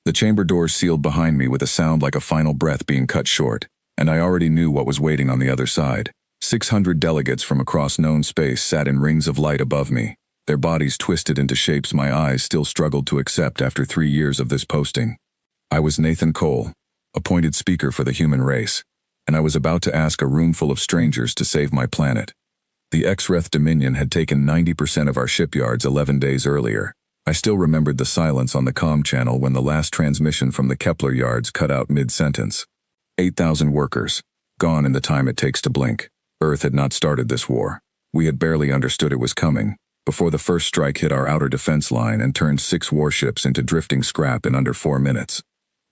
The chamber doors sealed behind me with a sound like a final breath being cut short, and I already knew what was waiting on the other side. 600 delegates from across known space sat in rings of light above me, their bodies twisted into shapes my eyes still struggled to accept after 3 years of this posting. I was Nathan Cole, appointed speaker for the human race, and I was about to ask a room full of strangers to save my planet. The Xreth Dominion had taken 90% of our shipyards 11 days earlier. I still remembered the silence on the comm channel when the last transmission from the Kepler yards cut out mid-sentence. 8,000 workers, gone in the time it takes to blink. Earth had not started this war. We had barely understood it was coming, before the first strike hit our outer defense line and turned 6 warships into drifting scrap in under 4 minutes.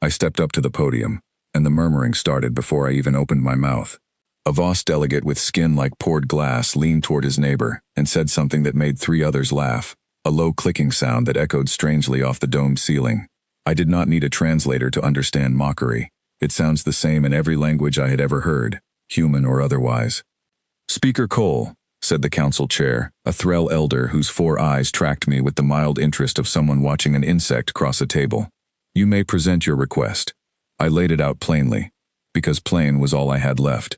I stepped up to the podium, and the murmuring started before I even opened my mouth. A Voss delegate with skin like poured glass leaned toward his neighbor and said something that made 3 others laugh, a low clicking sound that echoed strangely off the domed ceiling. I did not need a translator to understand mockery. It sounds the same in every language I had ever heard, human or otherwise. "Speaker Cole," said the council chair, a Threll elder whose 4 eyes tracked me with the mild interest of someone watching an insect cross a table. "You may present your request." I laid it out plainly, because plain was all I had left.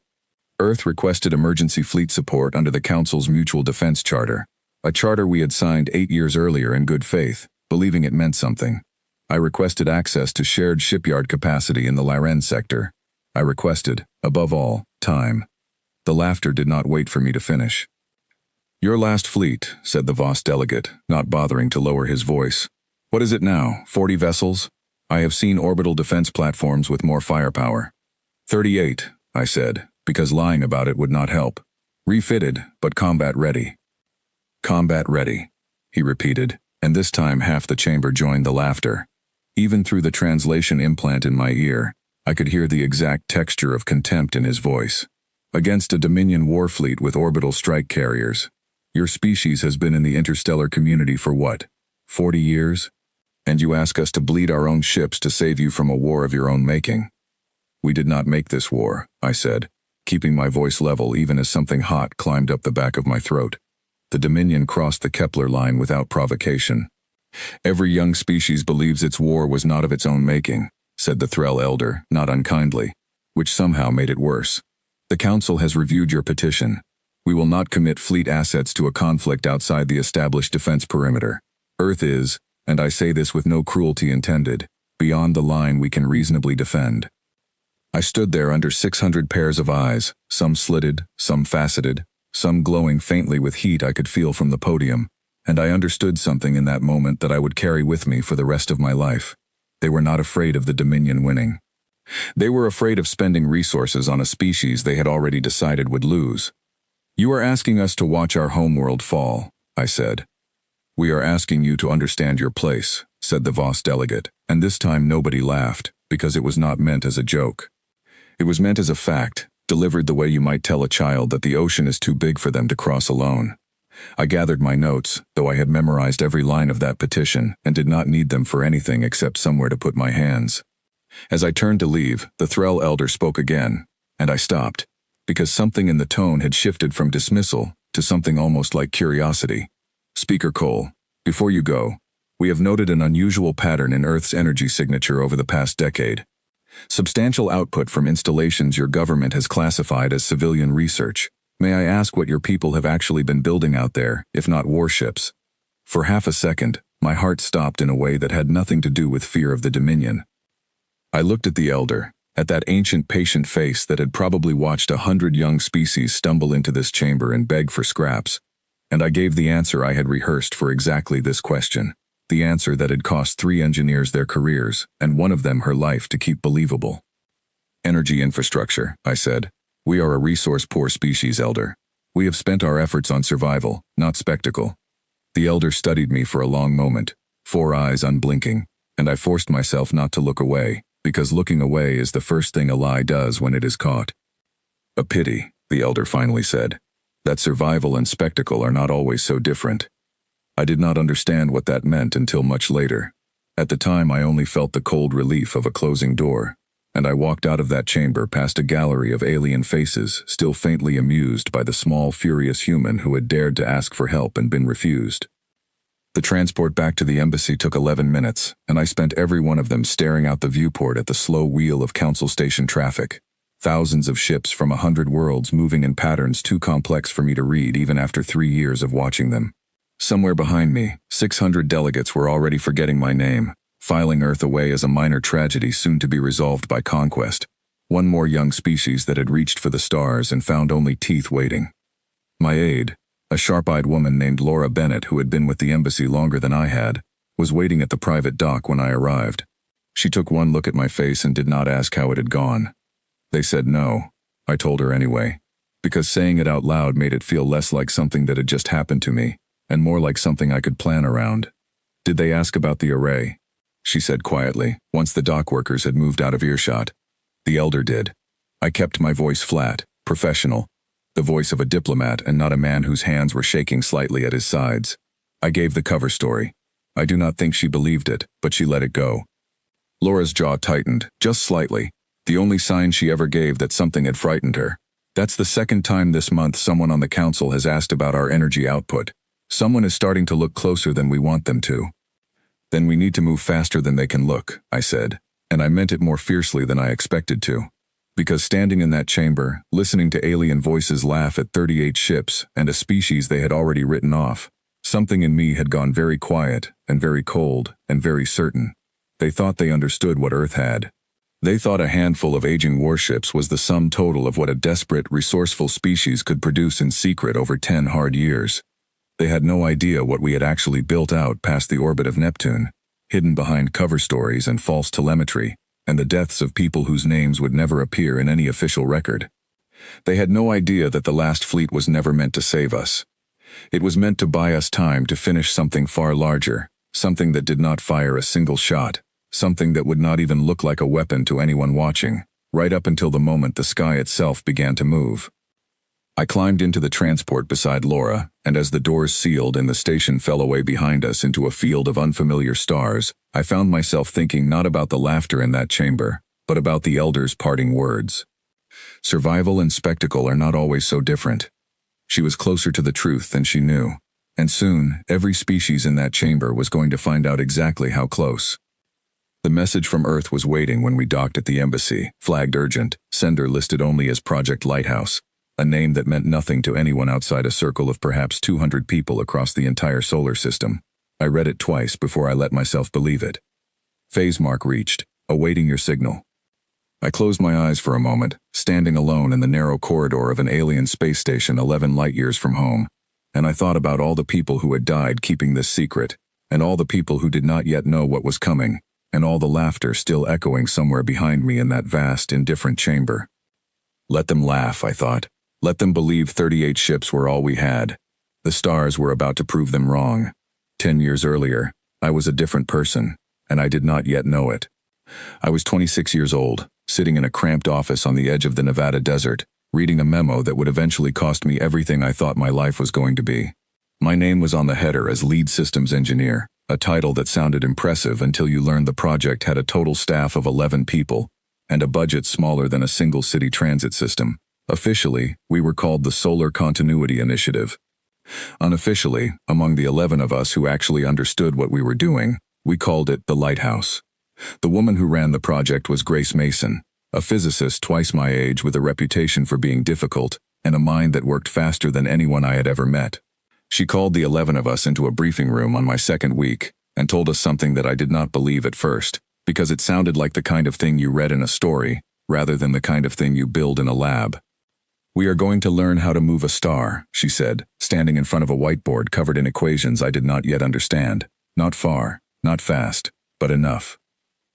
Earth requested emergency fleet support under the Council's Mutual Defense Charter, a charter we had signed 8 years earlier in good faith, believing it meant something. I requested access to shared shipyard capacity in the Lyren sector. I requested, above all, time. The laughter did not wait for me to finish. "Your last fleet," said the Voss delegate, not bothering to lower his voice. "What is it now, 40 vessels? I have seen orbital defense platforms with more firepower." 38, I said, because lying about it would not help. "Refitted, but combat ready." "Combat ready," he repeated, and this time half the chamber joined the laughter. Even through the translation implant in my ear, I could hear the exact texture of contempt in his voice. "Against a Dominion warfleet with orbital strike carriers. Your species has been in the interstellar community for what, 40 years? And you ask us to bleed our own ships to save you from a war of your own making." "We did not make this war," I said, keeping my voice level even as something hot climbed up the back of my throat. "The Dominion crossed the Kepler line without provocation. Every young species believes its war was not of its own making," said the Threll elder, not unkindly, which somehow made it worse. "The Council has reviewed your petition. We will not commit fleet assets to a conflict outside the established defense perimeter. Earth is, and I say this with no cruelty intended, beyond the line we can reasonably defend." I stood there under 600 pairs of eyes, some slitted, some faceted, some glowing faintly with heat I could feel from the podium, and I understood something in that moment that I would carry with me for the rest of my life. They were not afraid of the Dominion winning. They were afraid of spending resources on a species they had already decided would lose. "You are asking us to watch our homeworld fall," I said. "We are asking you to understand your place," said the Voss delegate, and this time nobody laughed, because it was not meant as a joke. It was meant as a fact, delivered the way you might tell a child that the ocean is too big for them to cross alone. I gathered my notes, though I had memorized every line of that petition and did not need them for anything except somewhere to put my hands. As I turned to leave, the Threll elder spoke again, and I stopped, because something in the tone had shifted from dismissal to something almost like curiosity. "Speaker Cole, before you go, we have noted an unusual pattern in Earth's energy signature over the past decade. Substantial output from installations your government has classified as civilian research. May I ask what your people have actually been building out there, if not warships?" For half a second, my heart stopped in a way that had nothing to do with fear of the Dominion. I looked at the elder, at that ancient patient face that had probably watched 100 young species stumble into this chamber and beg for scraps, and I gave the answer I had rehearsed for exactly this question. The answer that had cost 3 engineers their careers, and one of them her life to keep believable. "Energy infrastructure," I said. "We are a resource-poor species, Elder. We have spent our efforts on survival, not spectacle." The Elder studied me for a long moment, 4 eyes unblinking, and I forced myself not to look away, because looking away is the first thing a lie does when it is caught. "A pity," the Elder finally said, "that survival and spectacle are not always so different." I did not understand what that meant until much later. At the time I only felt the cold relief of a closing door, and I walked out of that chamber past a gallery of alien faces still faintly amused by the small, furious human who had dared to ask for help and been refused. The transport back to the embassy took 11 minutes, and I spent every one of them staring out the viewport at the slow wheel of Council Station traffic. Thousands of ships from 100 worlds moving in patterns too complex for me to read even after 3 years of watching them. Somewhere behind me, 600 delegates were already forgetting my name, filing Earth away as a minor tragedy soon to be resolved by conquest. One more young species that had reached for the stars and found only teeth waiting. My aide, a sharp-eyed woman named Laura Bennett who had been with the embassy longer than I had, was waiting at the private dock when I arrived. She took one look at my face and did not ask how it had gone. They said no. I told her anyway, because saying it out loud made it feel less like something that had just happened to me, and more like something I could plan around. Did they ask about the array? She said quietly, once the dock workers had moved out of earshot. The elder did. I kept my voice flat, professional, the voice of a diplomat and not a man whose hands were shaking slightly at his sides. I gave the cover story. I do not think she believed it, but she let it go. Laura's jaw tightened, just slightly, the only sign she ever gave that something had frightened her. That's the second time this month someone on the council has asked about our energy output. Someone is starting to look closer than we want them to. Then we need to move faster than they can look, I said, and I meant it more fiercely than I expected to. Because standing in that chamber, listening to alien voices laugh at 38 ships and a species they had already written off, something in me had gone very quiet and very cold and very certain. They thought they understood what Earth had. They thought a handful of aging warships was the sum total of what a desperate, resourceful species could produce in secret over 10 hard years. They had no idea what we had actually built out past the orbit of Neptune, hidden behind cover stories and false telemetry, and the deaths of people whose names would never appear in any official record. They had no idea that the last fleet was never meant to save us. It was meant to buy us time to finish something far larger, something that did not fire a single shot, something that would not even look like a weapon to anyone watching, right up until the moment the sky itself began to move. I climbed into the transport beside Laura, and as the doors sealed and the station fell away behind us into a field of unfamiliar stars, I found myself thinking not about the laughter in that chamber, but about the elder's parting words. Survival and spectacle are not always so different. She was closer to the truth than she knew, and soon every species in that chamber was going to find out exactly how close. The message from Earth was waiting when we docked at the embassy, flagged urgent, sender listed only as Project Lighthouse, a name that meant nothing to anyone outside a circle of perhaps 200 people across the entire solar system. I read it twice before I let myself believe it. Phase mark reached, awaiting your signal. I closed my eyes for a moment, standing alone in the narrow corridor of an alien space station 11 light-years from home, and I thought about all the people who had died keeping this secret, and all the people who did not yet know what was coming, and all the laughter still echoing somewhere behind me in that vast, indifferent chamber. Let them laugh, I thought. Let them believe 38 ships were all we had. The stars were about to prove them wrong. 10 years earlier, I was a different person, and I did not yet know it. I was 26 years old, sitting in a cramped office on the edge of the Nevada desert, reading a memo that would eventually cost me everything I thought my life was going to be. My name was on the header as Lead Systems Engineer, a title that sounded impressive until you learned the project had a total staff of 11 people, and a budget smaller than a single city transit system. Officially, we were called the Solar Continuity Initiative. Unofficially, among the 11 of us who actually understood what we were doing, we called it the Lighthouse. The woman who ran the project was Grace Mason, a physicist twice my age with a reputation for being difficult, and a mind that worked faster than anyone I had ever met. She called the 11 of us into a briefing room on my second week, and told us something that I did not believe at first, because it sounded like the kind of thing you read in a story, rather than the kind of thing you build in a lab. We are going to learn how to move a star, she said, standing in front of a whiteboard covered in equations I did not yet understand. Not far, not fast, but enough.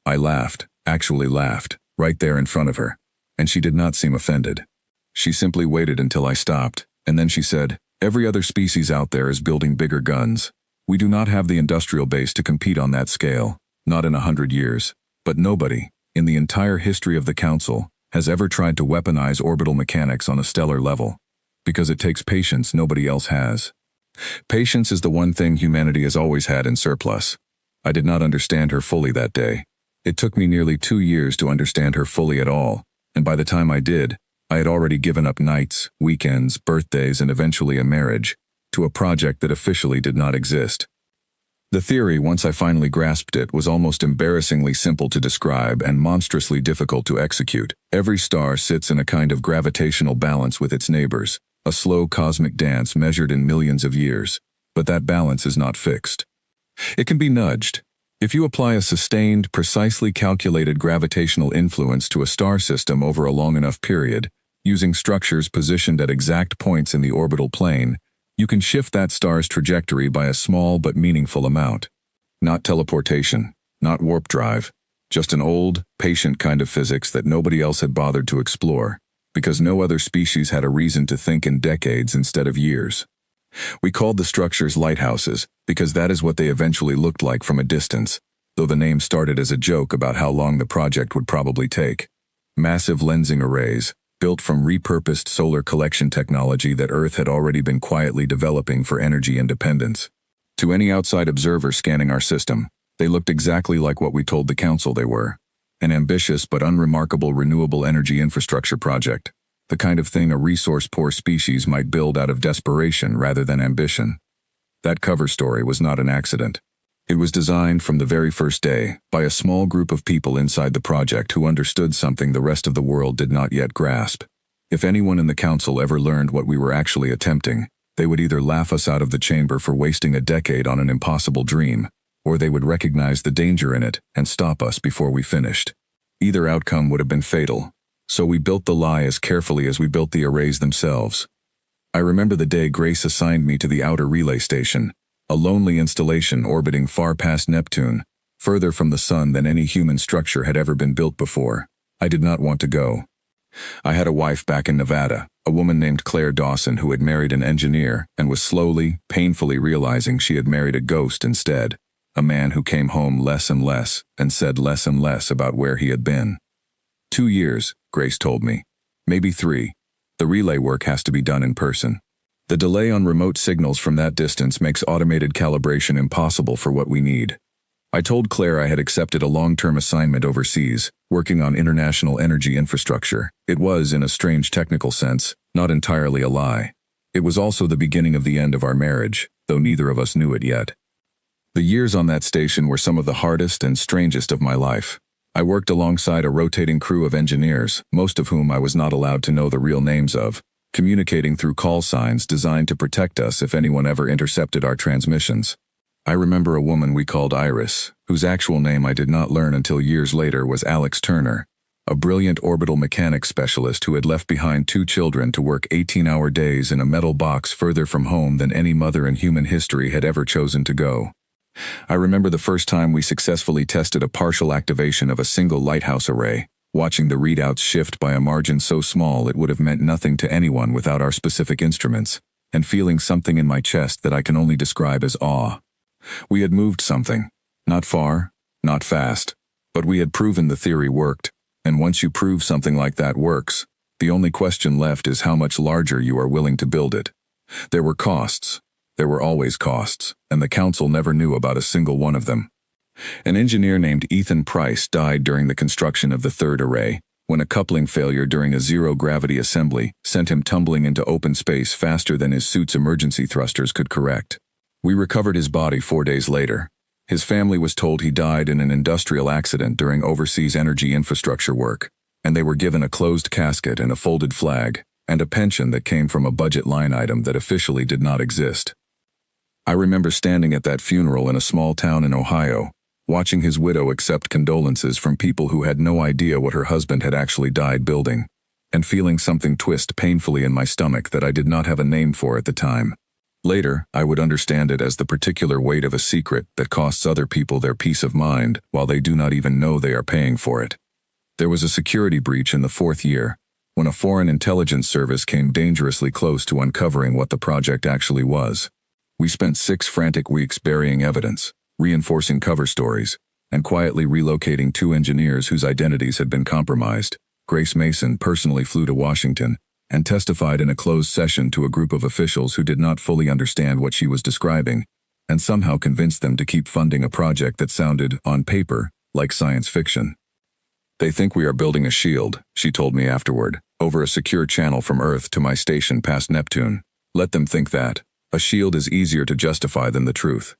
I laughed, actually laughed, right there in front of her, and she did not seem offended. She simply waited until I stopped, and then she said, "Every other species out there is building bigger guns. We do not have the industrial base to compete on that scale, not in 100 years, but nobody, in the entire history of the Council, has ever tried to weaponize orbital mechanics on a stellar level, because it takes patience nobody else has. Patience is the one thing humanity has always had in surplus." I did not understand her fully that day. It took me nearly 2 years to understand her fully at all, and by the time I did, I had already given up nights, weekends, birthdays, and eventually a marriage, to a project that officially did not exist. The theory, once I finally grasped it, was almost embarrassingly simple to describe and monstrously difficult to execute. Every star sits in a kind of gravitational balance with its neighbors, a slow cosmic dance measured in millions of years. But that balance is not fixed. It can be nudged. If you apply a sustained, precisely calculated gravitational influence to a star system over a long enough period, using structures positioned at exact points in the orbital plane, you can shift that star's trajectory by a small but meaningful amount. Not teleportation, not warp drive, just an old, patient kind of physics that nobody else had bothered to explore, because no other species had a reason to think in decades instead of years. We called the structures lighthouses, because that is what they eventually looked like from a distance, though the name started as a joke about how long the project would probably take. Massive lensing arrays, built from repurposed solar collection technology that Earth had already been quietly developing for energy independence. To any outside observer scanning our system, they looked exactly like what we told the Council they were. An ambitious but unremarkable renewable energy infrastructure project, the kind of thing a resource-poor species might build out of desperation rather than ambition. That cover story was not an accident. It was designed from the very first day by a small group of people inside the project who understood something the rest of the world did not yet grasp. If anyone in the Council ever learned what we were actually attempting, they would either laugh us out of the chamber for wasting a decade on an impossible dream, or they would recognize the danger in it and stop us before we finished. Either outcome would have been fatal, so we built the lie as carefully as we built the arrays themselves. I remember the day Grace assigned me to the outer relay station, a lonely installation orbiting far past Neptune, further from the sun than any human structure had ever been built before. I did not want to go. I had a wife back in Nevada, a woman named Claire Dawson who had married an engineer and was slowly, painfully realizing she had married a ghost instead, a man who came home less and less and said less and less about where he had been. 2 years, Grace told me. Maybe 3. The relay work has to be done in person. The delay on remote signals from that distance makes automated calibration impossible for what we need. I told Claire I had accepted a long-term assignment overseas, working on international energy infrastructure. It was, in a strange technical sense, not entirely a lie. It was also the beginning of the end of our marriage, though neither of us knew it yet. The years on that station were some of the hardest and strangest of my life. I worked alongside a rotating crew of engineers, most of whom I was not allowed to know the real names of, communicating through call signs designed to protect us if anyone ever intercepted our transmissions. I remember a woman we called Iris, whose actual name I did not learn until years later was Alex Turner, a brilliant orbital mechanics specialist who had left behind 2 children to work 18-hour days in a metal box further from home than any mother in human history had ever chosen to go. I remember the first time we successfully tested a partial activation of a single lighthouse array, watching the readouts shift by a margin so small it would have meant nothing to anyone without our specific instruments, and feeling something in my chest that I can only describe as awe. We had moved something. Not far, not fast, but we had proven the theory worked, and once you prove something like that works, the only question left is how much larger you are willing to build it. There were costs. There were always costs, and the Council never knew about a single one of them. An engineer named Ethan Price died during the construction of the 3rd array, when a coupling failure during a zero-gravity assembly sent him tumbling into open space faster than his suit's emergency thrusters could correct. We recovered his body 4 days later. His family was told he died in an industrial accident during overseas energy infrastructure work, and they were given a closed casket and a folded flag, and a pension that came from a budget line item that officially did not exist. I remember standing at that funeral in a small town in Ohio, watching his widow accept condolences from people who had no idea what her husband had actually died building, and feeling something twist painfully in my stomach that I did not have a name for at the time. Later, I would understand it as the particular weight of a secret that costs other people their peace of mind while they do not even know they are paying for it. There was a security breach in the 4th year, when a foreign intelligence service came dangerously close to uncovering what the project actually was. We spent 6 frantic weeks burying evidence, reinforcing cover stories, and quietly relocating 2 engineers whose identities had been compromised. Grace Mason personally flew to Washington and testified in a closed session to a group of officials who did not fully understand what she was describing, and somehow convinced them to keep funding a project that sounded, on paper, like science fiction. "They think we are building a shield," she told me afterward, "over a secure channel from Earth to my station past Neptune. Let them think that. A shield is easier to justify than the truth."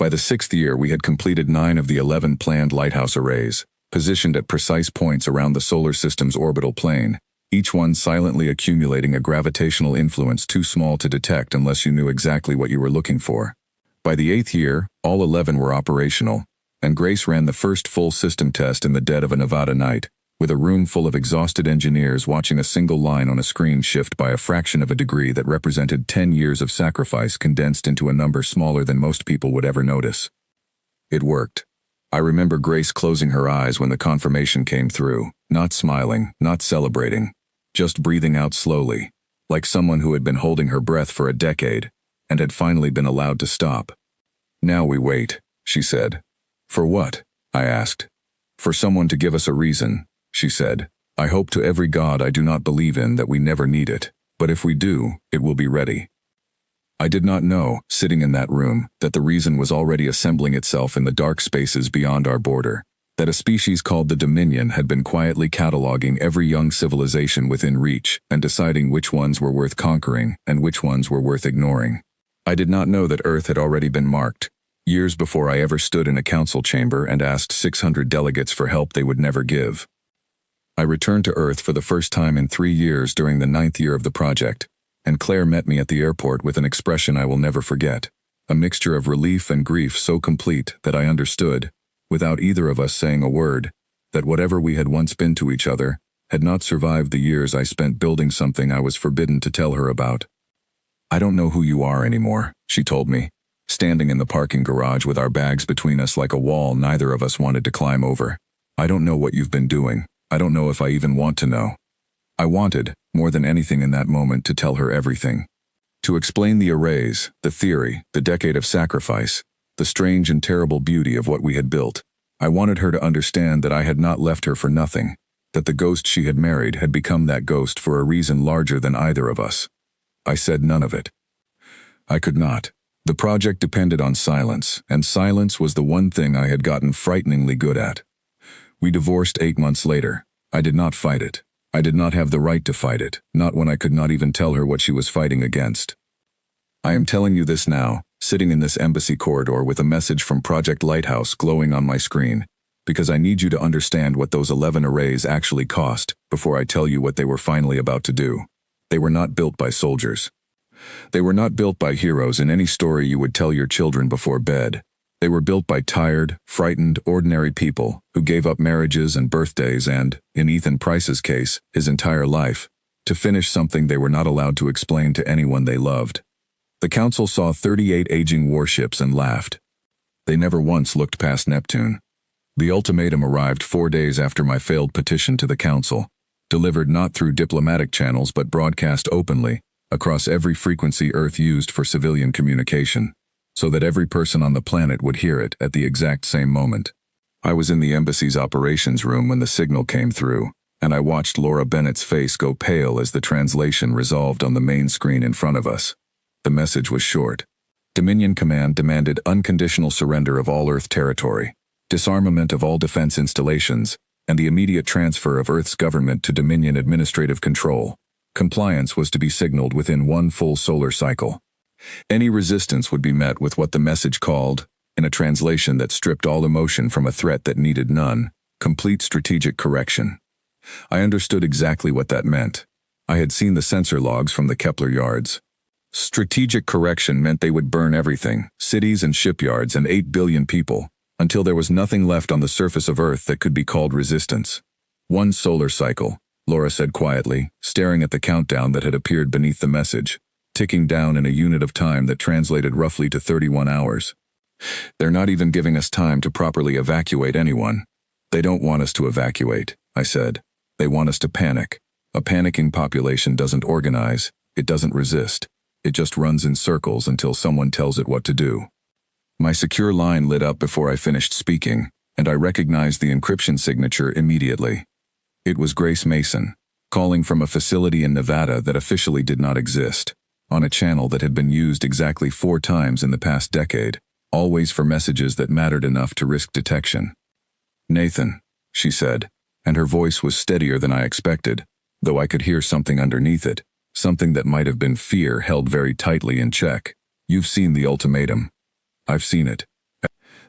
By the 6th year, we had completed 9 of the 11 planned lighthouse arrays, positioned at precise points around the solar system's orbital plane, each one silently accumulating a gravitational influence too small to detect unless you knew exactly what you were looking for. By the 8th year, all 11 were operational, and Grace ran the first full system test in the dead of a Nevada night, with a room full of exhausted engineers watching a single line on a screen shift by a fraction of a degree that represented 10 years of sacrifice condensed into a number smaller than most people would ever notice. It worked. I remember Grace closing her eyes when the confirmation came through, not smiling, not celebrating, just breathing out slowly, like someone who had been holding her breath for a decade and had finally been allowed to stop. "Now we wait," she said. "For what?" I asked. "For someone to give us a reason," she said. "I hope to every god I do not believe in that we never need it, but if we do, it will be ready." I did not know, sitting in that room, that the reason was already assembling itself in the dark spaces beyond our border, that a species called the Dominion had been quietly cataloging every young civilization within reach and deciding which ones were worth conquering and which ones were worth ignoring. I did not know that Earth had already been marked, years before I ever stood in a council chamber and asked 600 delegates for help they would never give. I returned to Earth for the first time in 3 years during the 9th year of the project, and Claire met me at the airport with an expression I will never forget, a mixture of relief and grief so complete that I understood, without either of us saying a word, that whatever we had once been to each other had not survived the years I spent building something I was forbidden to tell her about. "I don't know who you are anymore," she told me, standing in the parking garage with our bags between us like a wall neither of us wanted to climb over. "I don't know what you've been doing. I don't know if I even want to know." I wanted, more than anything in that moment, to tell her everything. To explain the arrays, the theory, the decade of sacrifice, the strange and terrible beauty of what we had built. I wanted her to understand that I had not left her for nothing, that the ghost she had married had become that ghost for a reason larger than either of us. I said none of it. I could not. The project depended on silence, and silence was the one thing I had gotten frighteningly good at. We divorced 8 months later. I did not fight it. I did not have the right to fight it, not when I could not even tell her what she was fighting against. I am telling you this now, sitting in this embassy corridor with a message from Project Lighthouse glowing on my screen, because I need you to understand what those 11 arrays actually cost before I tell you what they were finally about to do. They were not built by soldiers. They were not built by heroes in any story you would tell your children before bed. They were built by tired, frightened, ordinary people who gave up marriages and birthdays and, in Ethan Price's case, his entire life, to finish something they were not allowed to explain to anyone they loved. The Council saw 38 aging warships and laughed. They never once looked past Neptune. The ultimatum arrived 4 days after my failed petition to the Council, delivered not through diplomatic channels but broadcast openly, across every frequency Earth used for civilian communication, so that every person on the planet would hear it at the exact same moment. I was in the embassy's operations room when the signal came through, and I watched Laura Bennett's face go pale as the translation resolved on the main screen in front of us. The message was short. Dominion Command demanded unconditional surrender of all Earth territory, disarmament of all defense installations, and the immediate transfer of Earth's government to Dominion administrative control. Compliance was to be signaled within 1 full solar cycle. Any resistance would be met with what the message called, in a translation that stripped all emotion from a threat that needed none, complete strategic correction. I understood exactly what that meant. I had seen the sensor logs from the Kepler yards. Strategic correction meant they would burn everything, cities and shipyards and 8 billion people, until there was nothing left on the surface of Earth that could be called resistance. 1 solar cycle, Laura said quietly, staring at the countdown that had appeared beneath the message, ticking down in a unit of time that translated roughly to 31 hours. "They're not even giving us time to properly evacuate anyone." "They don't want us to evacuate," I said. "They want us to panic. A panicking population doesn't organize, it doesn't resist. It just runs in circles until someone tells it what to do." My secure line lit up before I finished speaking, and I recognized the encryption signature immediately. It was Grace Mason, calling from a facility in Nevada that officially did not exist, on a channel that had been used exactly 4 times in the past decade, always for messages that mattered enough to risk detection. "Nathan," she said, and her voice was steadier than I expected, though I could hear something underneath it, something that might have been fear held very tightly in check. "You've seen the ultimatum." "I've seen it.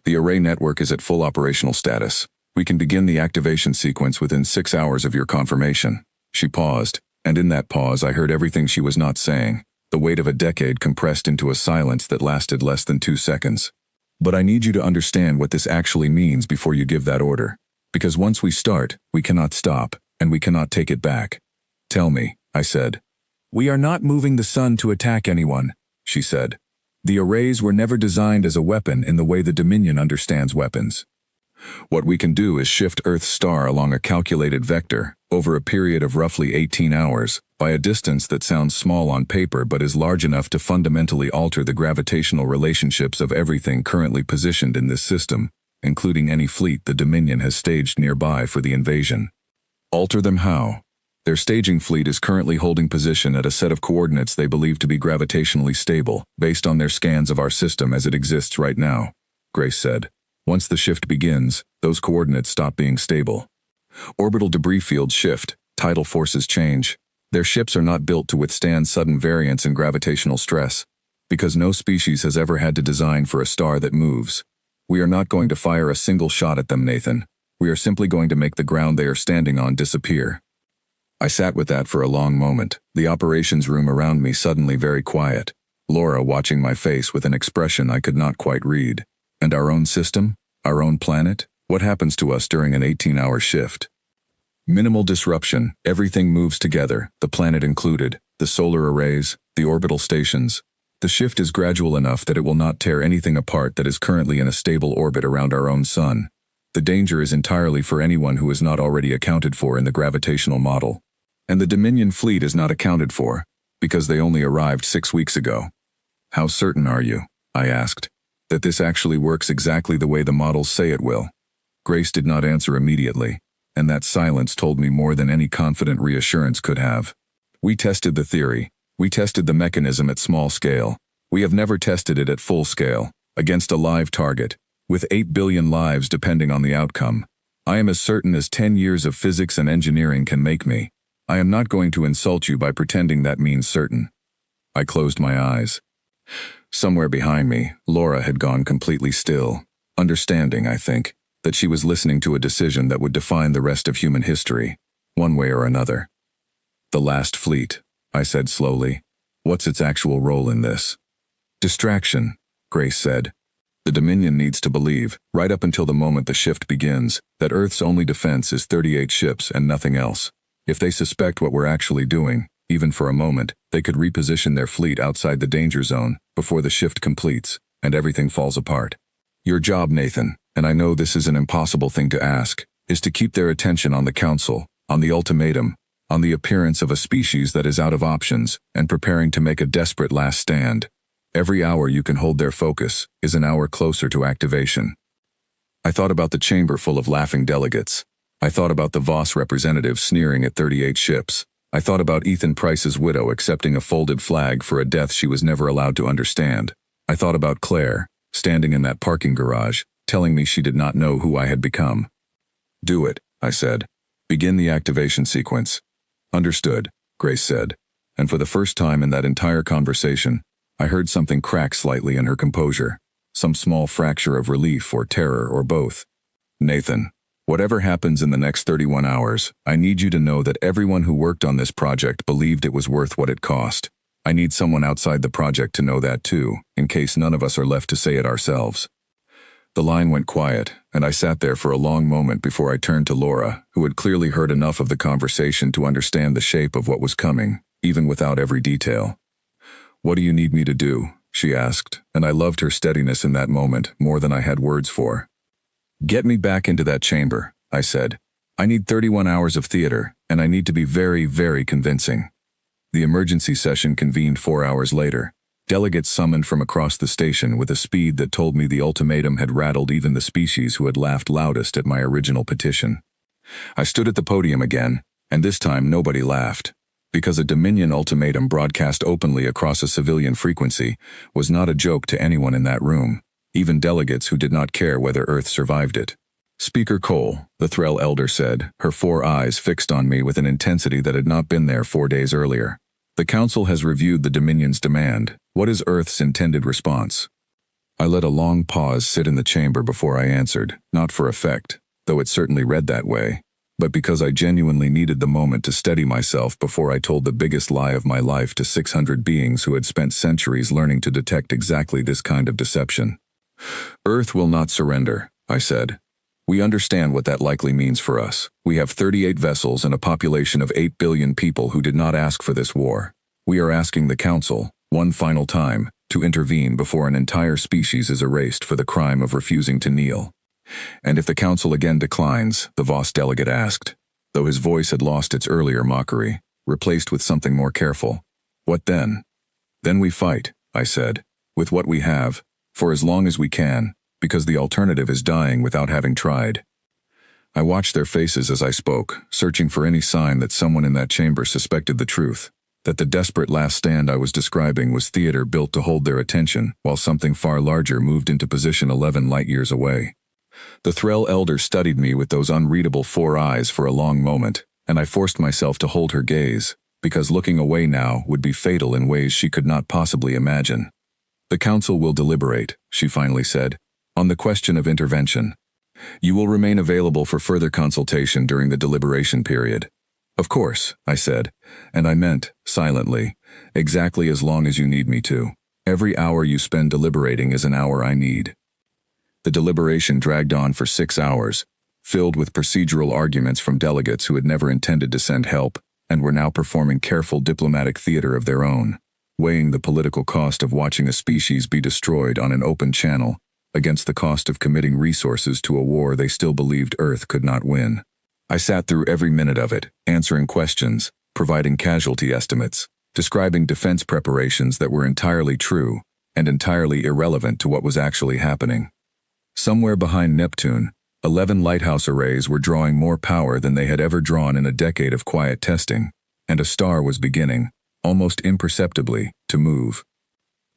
The array network is at full operational status. We can begin the activation sequence within 6 hours of your confirmation. She paused, and in that pause I heard everything she was not saying, the weight of a decade compressed into a silence that lasted less than 2 seconds. But I need you to understand what this actually means before you give that order. Because once we start, we cannot stop, and we cannot take it back. Tell me, I said. We are not moving the sun to attack anyone, she said. The arrays were never designed as a weapon in the way the Dominion understands weapons. What we can do is shift Earth's star along a calculated vector, over a period of roughly 18 hours, by a distance that sounds small on paper but is large enough to fundamentally alter the gravitational relationships of everything currently positioned in this system, including any fleet the Dominion has staged nearby for the invasion. Alter them how? Their staging fleet is currently holding position at a set of coordinates they believe to be gravitationally stable, based on their scans of our system as it exists right now, Grace said. Once the shift begins, those coordinates stop being stable. Orbital debris fields shift, tidal forces change. Their ships are not built to withstand sudden variance in gravitational stress, because no species has ever had to design for a star that moves. We are not going to fire a single shot at them, Nathan. We are simply going to make the ground they are standing on disappear. I sat with that for a long moment, the operations room around me suddenly very quiet, Laura watching my face with an expression I could not quite read. And our own system? Our own planet? What happens to us during an 18-hour shift? Minimal disruption, everything moves together, the planet included, the solar arrays, the orbital stations. The shift is gradual enough that it will not tear anything apart that is currently in a stable orbit around our own sun. The danger is entirely for anyone who is not already accounted for in the gravitational model. And the Dominion fleet is not accounted for, because they only arrived 6 weeks ago. How certain are you, I asked, that this actually works exactly the way the models say it will? Grace did not answer immediately, and that silence told me more than any confident reassurance could have. We tested the theory. We tested the mechanism at small scale. We have never tested it at full scale, against a live target, with 8 billion lives depending on the outcome. I am as certain as 10 years of physics and engineering can make me. I am not going to insult you by pretending that means certain. I closed my eyes. Somewhere behind me, Laura had gone completely still, understanding, I think, that she was listening to a decision that would define the rest of human history, one way or another. The last fleet, I said slowly. What's its actual role in this? Distraction, Grace said. The Dominion needs to believe, right up until the moment the shift begins, that Earth's only defense is 38 ships and nothing else. If they suspect what we're actually doing, even for a moment, they could reposition their fleet outside the danger zone before the shift completes, and everything falls apart. Your job, Nathan, and I know this is an impossible thing to ask, is to keep their attention on the Council, on the ultimatum, on the appearance of a species that is out of options and preparing to make a desperate last stand. Every hour you can hold their focus is an hour closer to activation. I thought about the chamber full of laughing delegates. I thought about the Voss representative sneering at 38 ships. I thought about Ethan Price's widow accepting a folded flag for a death she was never allowed to understand. I thought about Claire, standing in that parking garage, telling me she did not know who I had become. Do it, I said. Begin the activation sequence. Understood, Grace said. And for the first time in that entire conversation, I heard something crack slightly in her composure. Some small fracture of relief or terror or both. Nathan. Whatever happens in the next 31 hours, I need you to know that everyone who worked on this project believed it was worth what it cost. I need someone outside the project to know that too, in case none of us are left to say it ourselves. The line went quiet, and I sat there for a long moment before I turned to Laura, who had clearly heard enough of the conversation to understand the shape of what was coming, even without every detail. What do you need me to do? She asked, and I loved her steadiness in that moment more than I had words for. Get me back into that chamber, I said. I need 31 hours of theater, and I need to be very, very convincing. The emergency session convened 4 hours later. Delegates summoned from across the station with a speed that told me the ultimatum had rattled even the species who had laughed loudest at my original petition. I stood at the podium again, and this time nobody laughed, because a Dominion ultimatum broadcast openly across a civilian frequency was not a joke to anyone in that room. Even delegates who did not care whether Earth survived it. Speaker Cole, the Threll elder said, her 4 eyes fixed on me with an intensity that had not been there 4 days earlier. The Council has reviewed the Dominion's demand. What is Earth's intended response? I let a long pause sit in the chamber before I answered, not for effect, though it certainly read that way, but because I genuinely needed the moment to steady myself before I told the biggest lie of my life to 600 beings who had spent centuries learning to detect exactly this kind of deception. Earth will not surrender, I said. We understand what that likely means for us. We have 38 vessels and a population of 8 billion people who did not ask for this war. We are asking the Council, one final time, to intervene before an entire species is erased for the crime of refusing to kneel. And if the Council again declines, the Voss delegate asked, though his voice had lost its earlier mockery, replaced with something more careful. What then? Then we fight, I said, with what we have, for as long as we can, because the alternative is dying without having tried. I watched their faces as I spoke, searching for any sign that someone in that chamber suspected the truth, that the desperate last stand I was describing was theater built to hold their attention, while something far larger moved into position 11 light-years away. The Threll Elder studied me with those unreadable 4 eyes for a long moment, and I forced myself to hold her gaze, because looking away now would be fatal in ways she could not possibly imagine. The Council will deliberate, she finally said, on the question of intervention. You will remain available for further consultation during the deliberation period. Of course, I said, and I meant, silently, exactly as long as you need me to. Every hour you spend deliberating is an hour I need. The deliberation dragged on for 6 hours, filled with procedural arguments from delegates who had never intended to send help and were now performing careful diplomatic theater of their own, weighing the political cost of watching a species be destroyed on an open channel against the cost of committing resources to a war they still believed Earth could not win. I sat through every minute of it, answering questions, providing casualty estimates, describing defense preparations that were entirely true and entirely irrelevant to what was actually happening. Somewhere behind Neptune, 11 lighthouse arrays were drawing more power than they had ever drawn in a decade of quiet testing, and a star was beginning, almost imperceptibly, to move.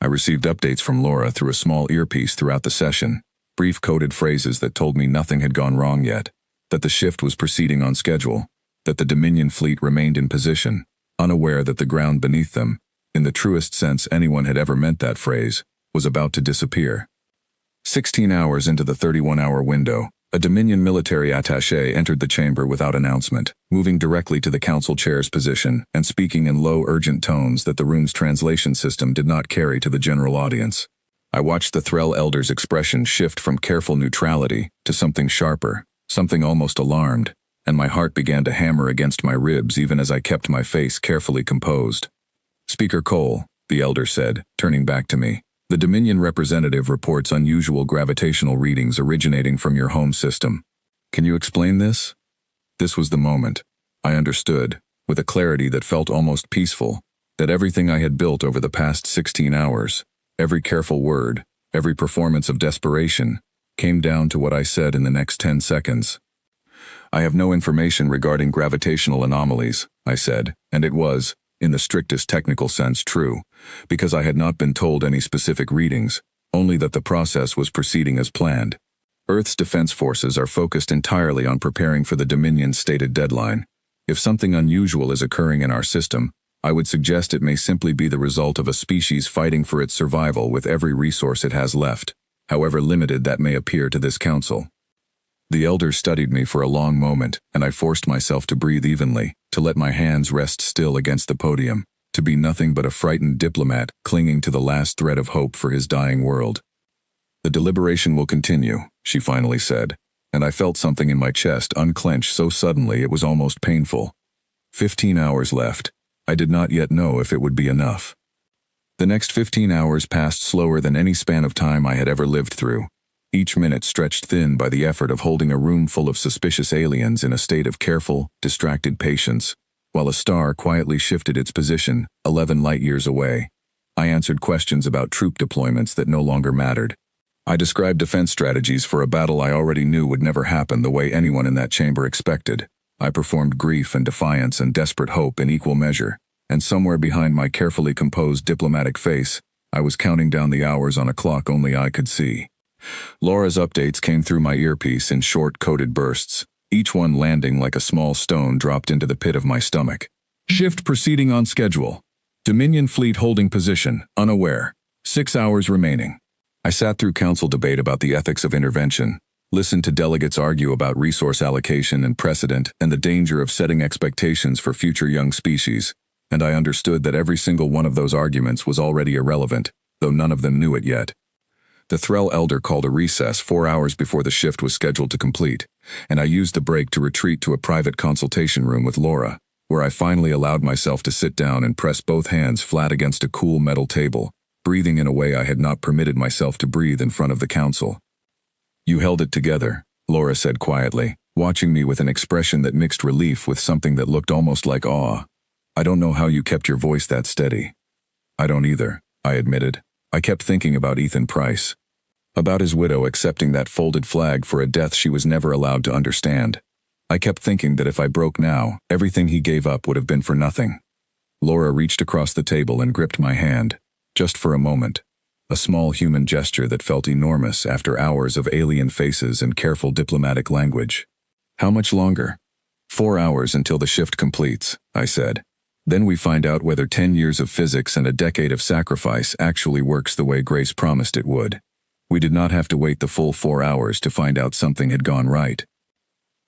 I received updates from Laura through a small earpiece throughout the session, brief coded phrases that told me nothing had gone wrong yet, that the shift was proceeding on schedule, that the Dominion fleet remained in position, unaware that the ground beneath them, in the truest sense anyone had ever meant that phrase, was about to disappear. 16 hours into the 31-hour window, a Dominion military attaché entered the chamber without announcement, moving directly to the council chair's position and speaking in low, urgent tones that the room's translation system did not carry to the general audience. I watched the Threll Elder's expression shift from careful neutrality to something sharper, something almost alarmed, and my heart began to hammer against my ribs even as I kept my face carefully composed. Speaker Cole, the Elder said, turning back to me. The Dominion representative reports unusual gravitational readings originating from your home system. Can you explain this? This was the moment. I understood, with a clarity that felt almost peaceful, that everything I had built over the past 16 hours, every careful word, every performance of desperation, came down to what I said in the next 10 seconds. I have no information regarding gravitational anomalies, I said, and it was, in the strictest technical sense, true, because I had not been told any specific readings, only that the process was proceeding as planned. Earth's defense forces are focused entirely on preparing for the Dominion's stated deadline. If something unusual is occurring in our system, I would suggest it may simply be the result of a species fighting for its survival with every resource it has left, however limited that may appear to this council. The Elder studied me for a long moment, and I forced myself to breathe evenly, to let my hands rest still against the podium, to be nothing but a frightened diplomat clinging to the last thread of hope for his dying world. The deliberation will continue, she finally said, and I felt something in my chest unclench so suddenly it was almost painful. 15 hours left. I did not yet know if it would be enough. The next 15 hours passed slower than any span of time I had ever lived through, each minute stretched thin by the effort of holding a room full of suspicious aliens in a state of careful, distracted patience, while a star quietly shifted its position, 11 light-years away. I answered questions about troop deployments that no longer mattered. I described defense strategies for a battle I already knew would never happen the way anyone in that chamber expected. I performed grief and defiance and desperate hope in equal measure, and somewhere behind my carefully composed diplomatic face, I was counting down the hours on a clock only I could see. Laura's updates came through my earpiece in short, coded bursts, each one landing like a small stone dropped into the pit of my stomach. Shift proceeding on schedule. Dominion fleet holding position, unaware. 6 hours remaining. I sat through council debate about the ethics of intervention, listened to delegates argue about resource allocation and precedent and the danger of setting expectations for future young species, and I understood that every single one of those arguments was already irrelevant, though none of them knew it yet. The Threll Elder called a recess 4 hours before the shift was scheduled to complete, and I used the break to retreat to a private consultation room with Laura, where I finally allowed myself to sit down and press both hands flat against a cool metal table, breathing in a way I had not permitted myself to breathe in front of the council. "You held it together," Laura said quietly, watching me with an expression that mixed relief with something that looked almost like awe. "I don't know how you kept your voice that steady." "I don't either," I admitted. I kept thinking about Ethan Price. About his widow accepting that folded flag for a death she was never allowed to understand. I kept thinking that if I broke now, everything he gave up would have been for nothing. Laura reached across the table and gripped my hand, just for a moment. A small human gesture that felt enormous after hours of alien faces and careful diplomatic language. "How much longer?" 4 hours until the shift completes, I said. "Then we find out whether 10 years of physics and a decade of sacrifice actually works the way Grace promised it would." We did not have to wait the full 4 hours to find out something had gone right.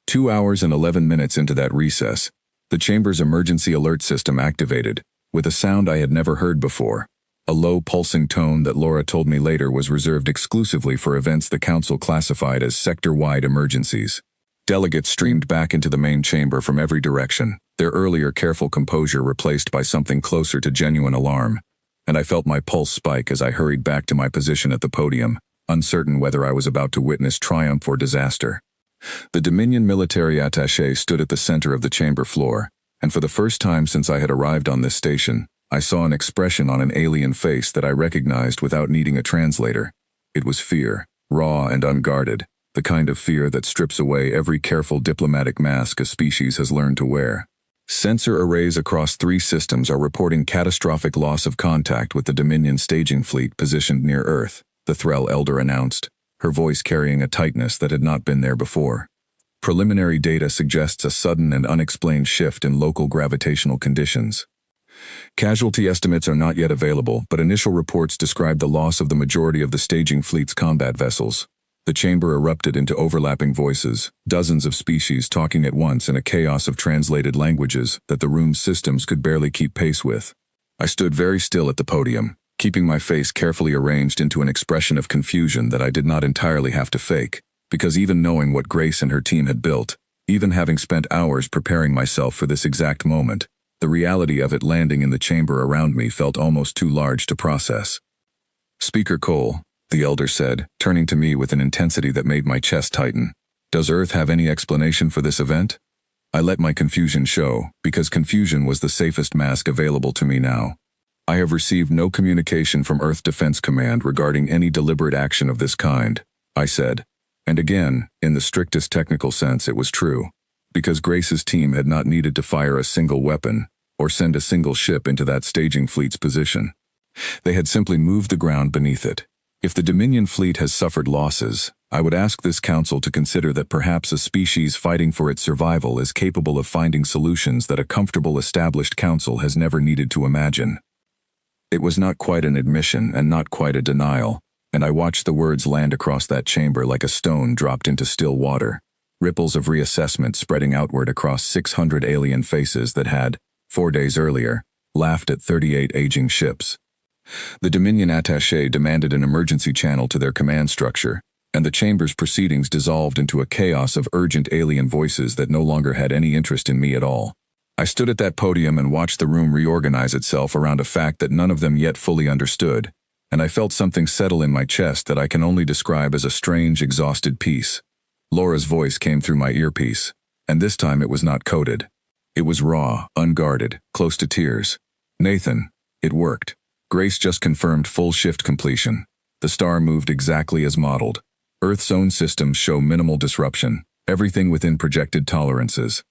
2 hours and 11 minutes into that recess, the chamber's emergency alert system activated, with a sound I had never heard before, a low pulsing tone that Laura told me later was reserved exclusively for events the council classified as sector-wide emergencies. Delegates streamed back into the main chamber from every direction, their earlier careful composure replaced by something closer to genuine alarm, and I felt my pulse spike as I hurried back to my position at the podium, uncertain whether I was about to witness triumph or disaster. The Dominion military attaché stood at the center of the chamber floor, and for the first time since I had arrived on this station, I saw an expression on an alien face that I recognized without needing a translator. It was fear, raw and unguarded, the kind of fear that strips away every careful diplomatic mask a species has learned to wear. Sensor arrays across 3 systems are reporting catastrophic loss of contact with the Dominion staging fleet positioned near Earth, the Threll Elder announced, her voice carrying a tightness that had not been there before. Preliminary data suggests a sudden and unexplained shift in local gravitational conditions. Casualty estimates are not yet available, but initial reports describe the loss of the majority of the staging fleet's combat vessels. The chamber erupted into overlapping voices, dozens of species talking at once in a chaos of translated languages that the room's systems could barely keep pace with. I stood very still at the podium, keeping my face carefully arranged into an expression of confusion that I did not entirely have to fake, because even knowing what Grace and her team had built, even having spent hours preparing myself for this exact moment, the reality of it landing in the chamber around me felt almost too large to process. "Speaker Cole," the elder said, turning to me with an intensity that made my chest tighten. "Does Earth have any explanation for this event?" I let my confusion show, because confusion was the safest mask available to me now. "I have received no communication from Earth Defense Command regarding any deliberate action of this kind," I said. And again, in the strictest technical sense, it was true, because Grace's team had not needed to fire a single weapon or send a single ship into that staging fleet's position. They had simply moved the ground beneath it. If the Dominion fleet has suffered losses, I would ask this council to consider that perhaps a species fighting for its survival is capable of finding solutions that a comfortable established council has never needed to imagine. It was not quite an admission and not quite a denial, and I watched the words land across that chamber like a stone dropped into still water, ripples of reassessment spreading outward across 600 alien faces that had, 4 days earlier, laughed at 38 aging ships. The Dominion attaché demanded an emergency channel to their command structure, and the chamber's proceedings dissolved into a chaos of urgent alien voices that no longer had any interest in me at all. I stood at that podium and watched the room reorganize itself around a fact that none of them yet fully understood, and I felt something settle in my chest that I can only describe as a strange, exhausted peace. Laura's voice came through my earpiece, and this time it was not coded. It was raw, unguarded, close to tears. "Nathan, it worked. Grace just confirmed full shift completion. The star moved exactly as modeled. Earth's own systems show minimal disruption, everything within projected tolerances.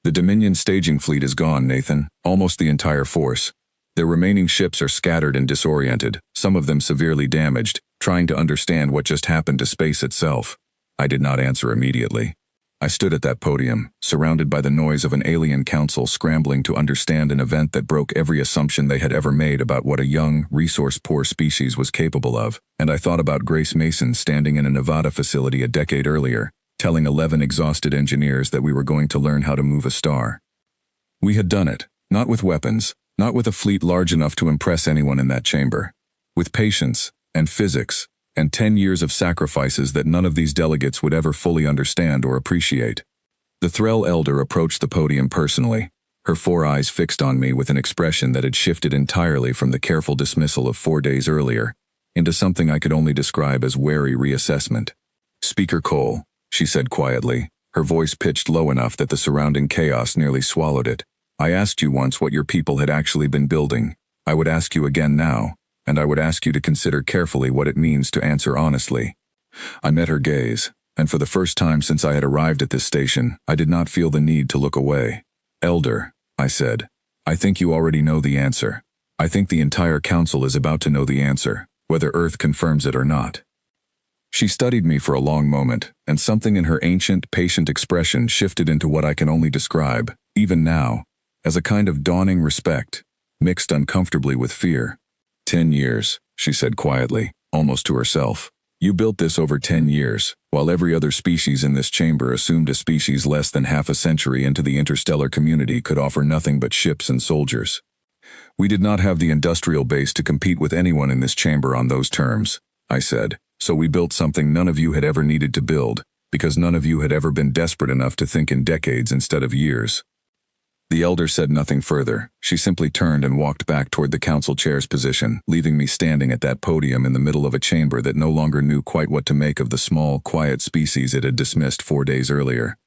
The Dominion staging fleet is gone, Nathan, almost the entire force. Their remaining ships are scattered and disoriented, some of them severely damaged, trying to understand what just happened to space itself." I did not answer immediately. I stood at that podium, surrounded by the noise of an alien council scrambling to understand an event that broke every assumption they had ever made about what a young, resource-poor species was capable of, and I thought about Grace Mason standing in a Nevada facility a decade earlier, telling 11 exhausted engineers that we were going to learn how to move a star. We had done it, not with weapons, not with a fleet large enough to impress anyone in that chamber. With patience, and physics, and 10 years of sacrifices that none of these delegates would ever fully understand or appreciate. The Threll Elder approached the podium personally, her 4 eyes fixed on me with an expression that had shifted entirely from the careful dismissal of 4 days earlier, into something I could only describe as wary reassessment. "Speaker Cole," she said quietly, her voice pitched low enough that the surrounding chaos nearly swallowed it. "I asked you once what your people had actually been building. I would ask you again now. And I would ask you to consider carefully what it means to answer honestly." I met her gaze, and for the first time since I had arrived at this station, I did not feel the need to look away. "Elder," I said, "I think you already know the answer. I think the entire council is about to know the answer, whether Earth confirms it or not." She studied me for a long moment, and something in her ancient, patient expression shifted into what I can only describe, even now, as a kind of dawning respect, mixed uncomfortably with fear. 10 years, she said quietly, almost to herself. "You built this over 10 years, while every other species in this chamber assumed a species less than half a century into the interstellar community could offer nothing but ships and soldiers. We did not have the industrial base to compete with anyone in this chamber on those terms," I said, "so we built something none of you had ever needed to build, because none of you had ever been desperate enough to think in decades instead of years." The elder said nothing further. She simply turned and walked back toward the council chair's position, leaving me standing at that podium in the middle of a chamber that no longer knew quite what to make of the small, quiet species it had dismissed 4 days earlier.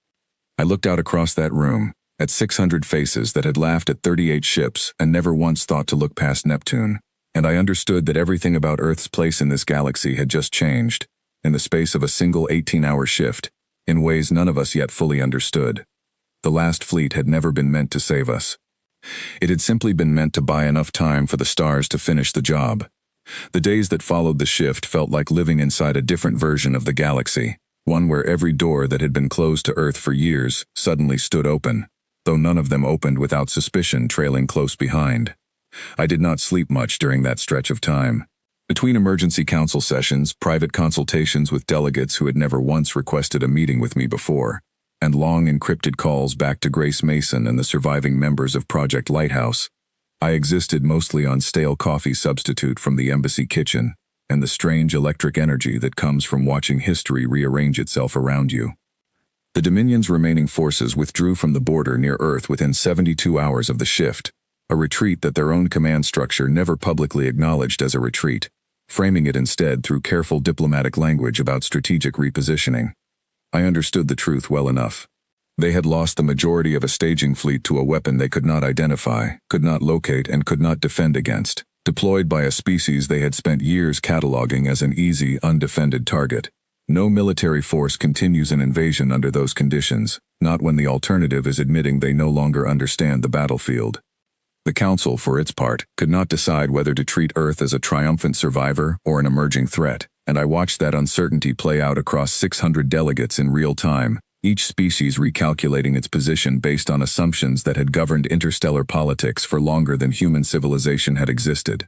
I looked out across that room, at 600 faces that had laughed at 38 ships and never once thought to look past Neptune, and I understood that everything about Earth's place in this galaxy had just changed, in the space of a single 18-hour shift, in ways none of us yet fully understood. The last fleet had never been meant to save us. It had simply been meant to buy enough time for the stars to finish the job. The days that followed the shift felt like living inside a different version of the galaxy, one where every door that had been closed to Earth for years suddenly stood open, though none of them opened without suspicion trailing close behind. I did not sleep much during that stretch of time. Between emergency council sessions, private consultations with delegates who had never once requested a meeting with me before, and long encrypted calls back to Grace Mason and the surviving members of Project Lighthouse, I existed mostly on stale coffee substitute from the embassy kitchen and the strange electric energy that comes from watching history rearrange itself around you. The Dominion's remaining forces withdrew from the border near Earth within 72 hours of the shift, a retreat that their own command structure never publicly acknowledged as a retreat, framing it instead through careful diplomatic language about strategic repositioning. I understood the truth well enough. They had lost the majority of a staging fleet to a weapon they could not identify, could not locate, and could not defend against, deployed by a species they had spent years cataloging as an easy, undefended target. No military force continues an invasion under those conditions, not when the alternative is admitting they no longer understand the battlefield. The Council, for its part, could not decide whether to treat Earth as a triumphant survivor or an emerging threat, and I watched that uncertainty play out across 600 delegates in real time, each species recalculating its position based on assumptions that had governed interstellar politics for longer than human civilization had existed.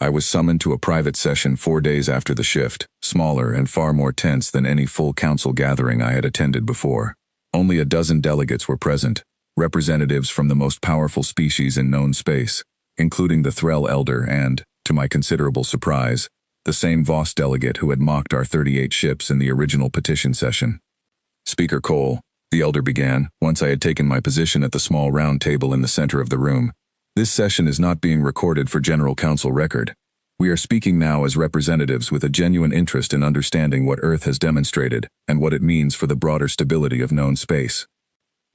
I was summoned to a private session 4 days after the shift, smaller and far more tense than any full council gathering I had attended before. Only a dozen delegates were present, representatives from the most powerful species in known space, including the Threll Elder and, to my considerable surprise, the same Voss delegate who had mocked our 38 ships in the original petition session. "Speaker Cole," the Elder began, once I had taken my position at the small round table in the center of the room, "this session is not being recorded for General Council record. We are speaking now as representatives with a genuine interest in understanding what Earth has demonstrated and what it means for the broader stability of known space."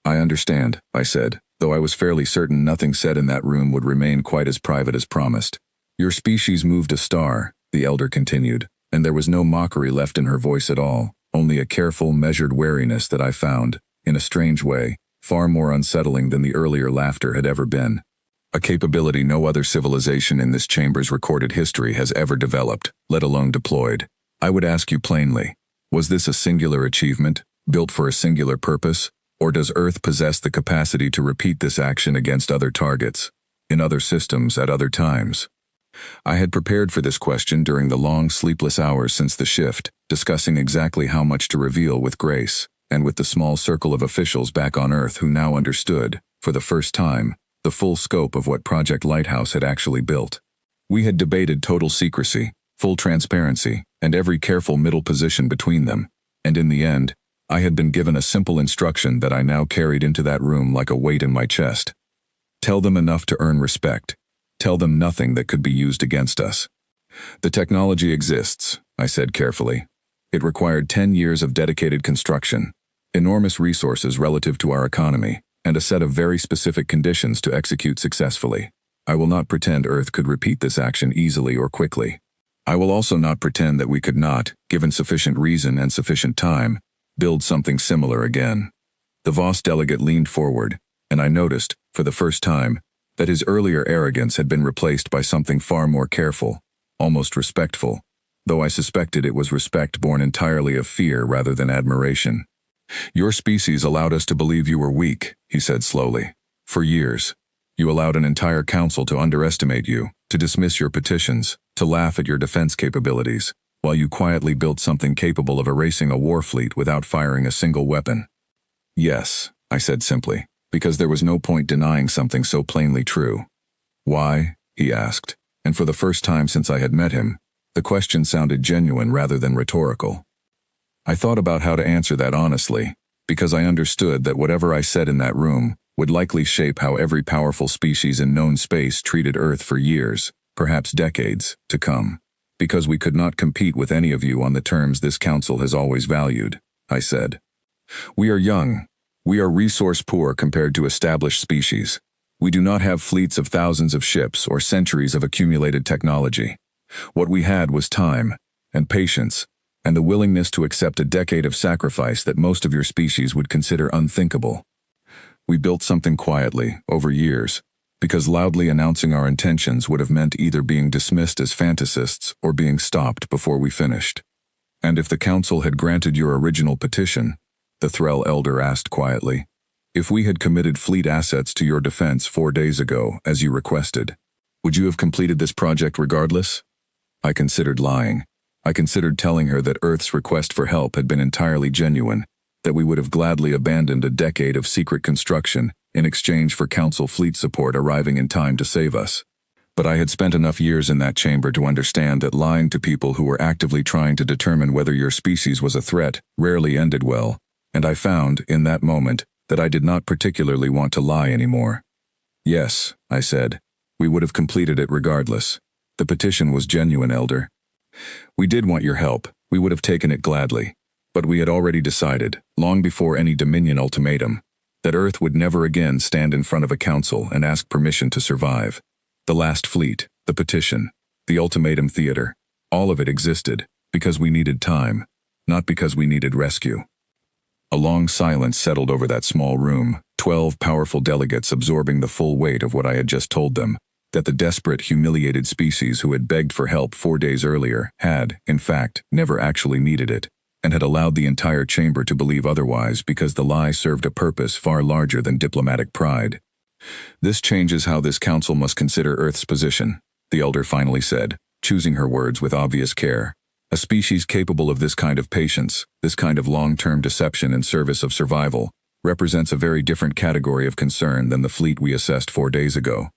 "I understand," I said, though I was fairly certain nothing said in that room would remain quite as private as promised. "Your species moved a star," the Elder continued, and there was no mockery left in her voice at all, only a careful, measured wariness that I found, in a strange way, far more unsettling than the earlier laughter had ever been. "A capability no other civilization in this chamber's recorded history has ever developed, let alone deployed. I would ask you plainly, was this a singular achievement, built for a singular purpose, or does Earth possess the capacity to repeat this action against other targets, in other systems at other times? I had prepared for this question during the long, sleepless hours since the shift, discussing exactly how much to reveal with Grace, and with the small circle of officials back on Earth who now understood, for the first time, the full scope of what Project Lighthouse had actually built. We had debated total secrecy, full transparency, and every careful middle position between them, and in the end, I had been given a simple instruction that I now carried into that room like a weight in my chest. Tell them enough to earn respect. Tell them nothing that could be used against us. The technology exists, I said carefully. It required 10 years of dedicated construction, enormous resources relative to our economy, and a set of very specific conditions to execute successfully. I will not pretend Earth could repeat this action easily or quickly. I will also not pretend that we could not, given sufficient reason and sufficient time, build something similar again. The Voss delegate leaned forward, and I noticed, for the first time, that his earlier arrogance had been replaced by something far more careful, almost respectful, though I suspected it was respect born entirely of fear rather than admiration. Your species allowed us to believe you were weak, he said slowly. For years. You allowed an entire council to underestimate you, to dismiss your petitions, to laugh at your defense capabilities, while you quietly built something capable of erasing a war fleet without firing a single weapon. Yes, I said simply, because there was no point denying something so plainly true. Why? He asked, and for the first time since I had met him, the question sounded genuine rather than rhetorical. I thought about how to answer that honestly, because I understood that whatever I said in that room would likely shape how every powerful species in known space treated Earth for years, perhaps decades, to come. Because we could not compete with any of you on the terms this council has always valued, I said. We are young. We are resource poor compared to established species. We do not have fleets of thousands of ships or centuries of accumulated technology. What we had was time, and patience, and the willingness to accept a decade of sacrifice that most of your species would consider unthinkable. We built something quietly, over years, because loudly announcing our intentions would have meant either being dismissed as fantasists or being stopped before we finished. And if the council had granted your original petition, the Threll elder asked quietly, if we had committed fleet assets to your defense 4 days ago, as you requested, would you have completed this project regardless? I considered lying. I considered telling her that Earth's request for help had been entirely genuine, that we would have gladly abandoned a decade of secret construction in exchange for council fleet support arriving in time to save us. But I had spent enough years in that chamber to understand that lying to people who were actively trying to determine whether your species was a threat rarely ended well, and I found, in that moment, that I did not particularly want to lie anymore. Yes, I said, we would have completed it regardless. The petition was genuine, Elder. We did want your help. We would have taken it gladly. But we had already decided, long before any Dominion ultimatum, that Earth would never again stand in front of a council and ask permission to survive. The last fleet, the petition, the ultimatum theater, all of it existed because we needed time, not because we needed rescue. A long silence settled over that small room, 12 powerful delegates absorbing the full weight of what I had just told them, that the desperate, humiliated species who had begged for help 4 days earlier had, in fact, never actually needed it, and had allowed the entire chamber to believe otherwise because the lie served a purpose far larger than diplomatic pride. This changes how this council must consider Earth's position, the elder finally said, choosing her words with obvious care. A species capable of this kind of patience, this kind of long-term deception in service of survival, represents a very different category of concern than the fleet we assessed 4 days ago.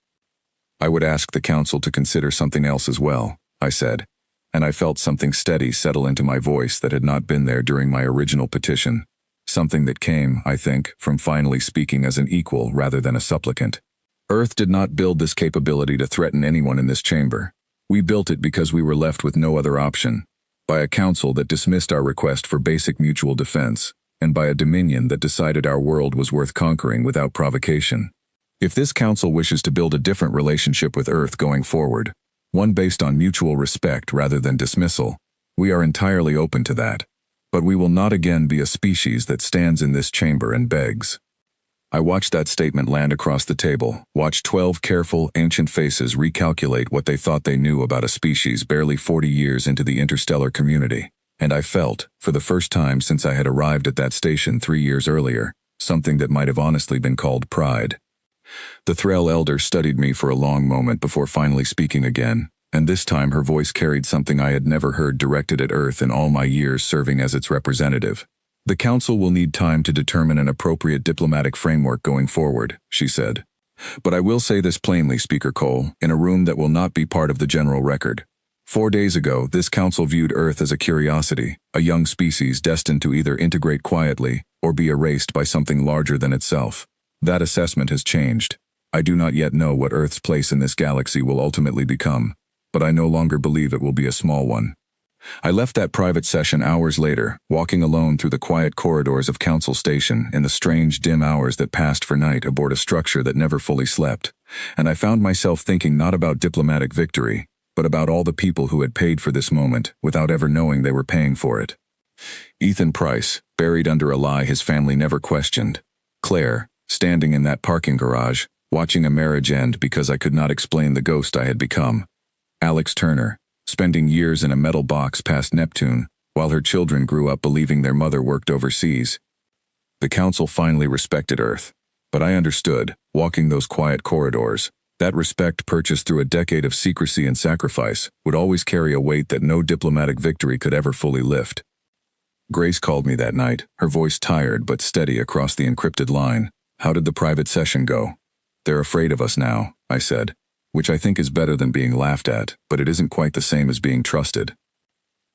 I would ask the council to consider something else as well, I said, and I felt something steady settle into my voice that had not been there during my original petition, something that came, I think, from finally speaking as an equal rather than a supplicant. Earth did not build this capability to threaten anyone in this chamber. We built it because we were left with no other option, by a council that dismissed our request for basic mutual defense, and by a dominion that decided our world was worth conquering without provocation. If this council wishes to build a different relationship with Earth going forward, one based on mutual respect rather than dismissal, we are entirely open to that. But we will not again be a species that stands in this chamber and begs. I watched that statement land across the table, watched 12 careful, ancient faces recalculate what they thought they knew about a species barely 40 years into the interstellar community. And I felt, for the first time since I had arrived at that station 3 years earlier, something that might have honestly been called pride. The Thrall Elder studied me for a long moment before finally speaking again, and this time her voice carried something I had never heard directed at Earth in all my years serving as its representative. The Council will need time to determine an appropriate diplomatic framework going forward, she said. But I will say this plainly, Speaker Cole, in a room that will not be part of the general record. 4 days ago, this council viewed Earth as a curiosity, a young species destined to either integrate quietly or be erased by something larger than itself. That assessment has changed. I do not yet know what Earth's place in this galaxy will ultimately become, but I no longer believe it will be a small one. I left that private session hours later, walking alone through the quiet corridors of Council Station in the strange, dim hours that passed for night aboard a structure that never fully slept, and I found myself thinking not about diplomatic victory, but about all the people who had paid for this moment without ever knowing they were paying for it. Ethan Price, buried under a lie his family never questioned. Claire, standing in that parking garage, watching a marriage end because I could not explain the ghost I had become. Alex Turner, spending years in a metal box past Neptune, while her children grew up believing their mother worked overseas. The council finally respected Earth, but I understood, walking those quiet corridors, that respect purchased through a decade of secrecy and sacrifice would always carry a weight that no diplomatic victory could ever fully lift. Grace called me that night, her voice tired but steady across the encrypted line. How did the private session go? They're afraid of us now, I said, which I think is better than being laughed at, but it isn't quite the same as being trusted.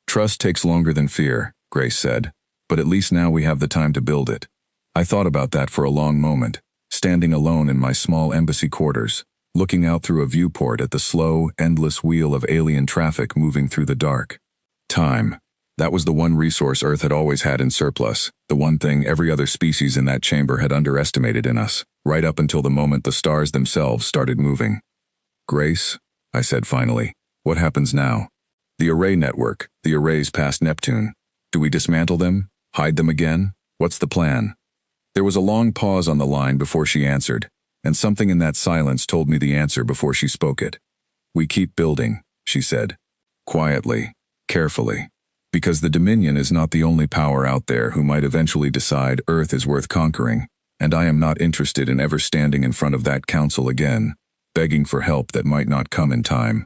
Trust takes longer than fear, Grace said, but at least now we have the time to build it. I thought about that for a long moment, standing alone in my small embassy quarters, looking out through a viewport at the slow, endless wheel of alien traffic moving through the dark. Time. That was the one resource Earth had always had in surplus, the one thing every other species in that chamber had underestimated in us, right up until the moment the stars themselves started moving. Grace, I said finally, what happens now? The array network, the arrays past Neptune. Do we dismantle them? Hide them again? What's the plan? There was a long pause on the line before she answered, and something in that silence told me the answer before she spoke it. We keep building, she said, quietly, carefully, because the Dominion is not the only power out there who might eventually decide Earth is worth conquering, and I am not interested in ever standing in front of that council again, begging for help that might not come in time.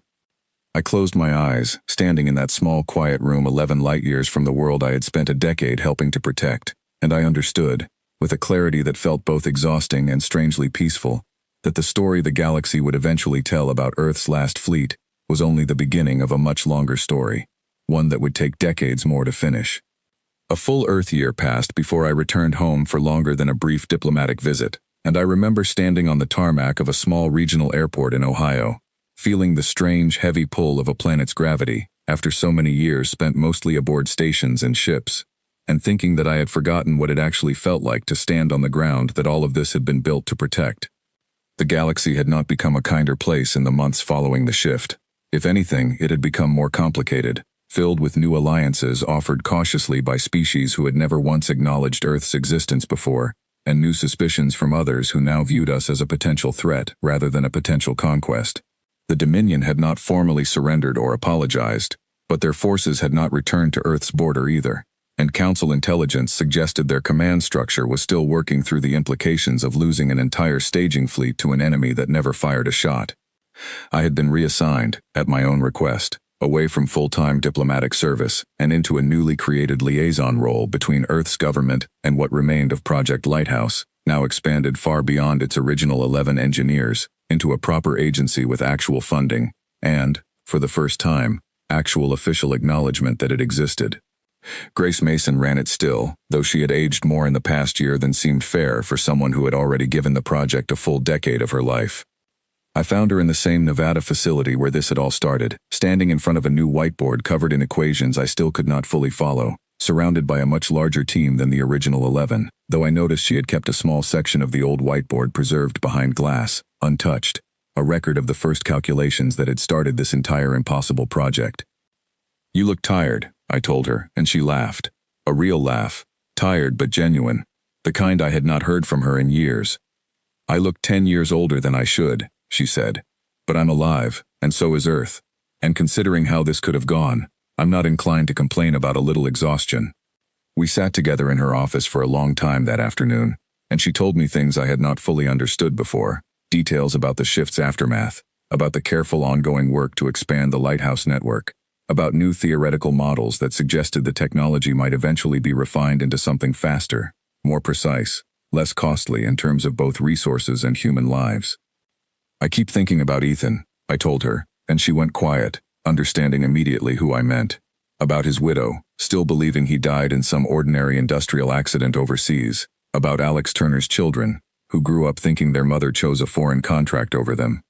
I closed my eyes, standing in that small quiet room 11 light-years from the world I had spent a decade helping to protect, and I understood, with a clarity that felt both exhausting and strangely peaceful, that the story the galaxy would eventually tell about Earth's last fleet was only the beginning of a much longer story, one that would take decades more to finish. A full Earth year passed before I returned home for longer than a brief diplomatic visit, and I remember standing on the tarmac of a small regional airport in Ohio, feeling the strange, heavy pull of a planet's gravity after so many years spent mostly aboard stations and ships, and thinking that I had forgotten what it actually felt like to stand on the ground that all of this had been built to protect. The galaxy had not become a kinder place in the months following the shift. If anything, it had become more complicated, filled with new alliances offered cautiously by species who had never once acknowledged Earth's existence before, and new suspicions from others who now viewed us as a potential threat rather than a potential conquest. The Dominion had not formally surrendered or apologized, but their forces had not returned to Earth's border either, and Council intelligence suggested their command structure was still working through the implications of losing an entire staging fleet to an enemy that never fired a shot. I had been reassigned, at my own request, away from full-time diplomatic service and into a newly created liaison role between Earth's government and what remained of Project Lighthouse, now expanded far beyond its original 11 engineers, into a proper agency with actual funding and, for the first time, actual official acknowledgement that it existed. Grace Mason ran it still, though she had aged more in the past year than seemed fair for someone who had already given the project a full decade of her life. I found her in the same Nevada facility where this had all started, standing in front of a new whiteboard covered in equations I still could not fully follow, surrounded by a much larger team than the original 11, though I noticed she had kept a small section of the old whiteboard preserved behind glass, untouched, a record of the first calculations that had started this entire impossible project. "You look tired," I told her, and she laughed. A real laugh, tired but genuine, the kind I had not heard from her in years. "I look 10 years older than I should," she said, "but I'm alive, and so is Earth. And considering how this could have gone, I'm not inclined to complain about a little exhaustion. We sat together in her office for a long time that afternoon, and she told me things I had not fully understood before, details about the shift's aftermath, about the careful ongoing work to expand the Lighthouse network, about new theoretical models that suggested the technology might eventually be refined into something faster, more precise, less costly in terms of both resources and human lives. I keep thinking about Ethan, I told her, and she went quiet, understanding immediately who I meant. About his widow, still believing he died in some ordinary industrial accident overseas. About Alex Turner's children, who grew up thinking their mother chose a foreign contract over them.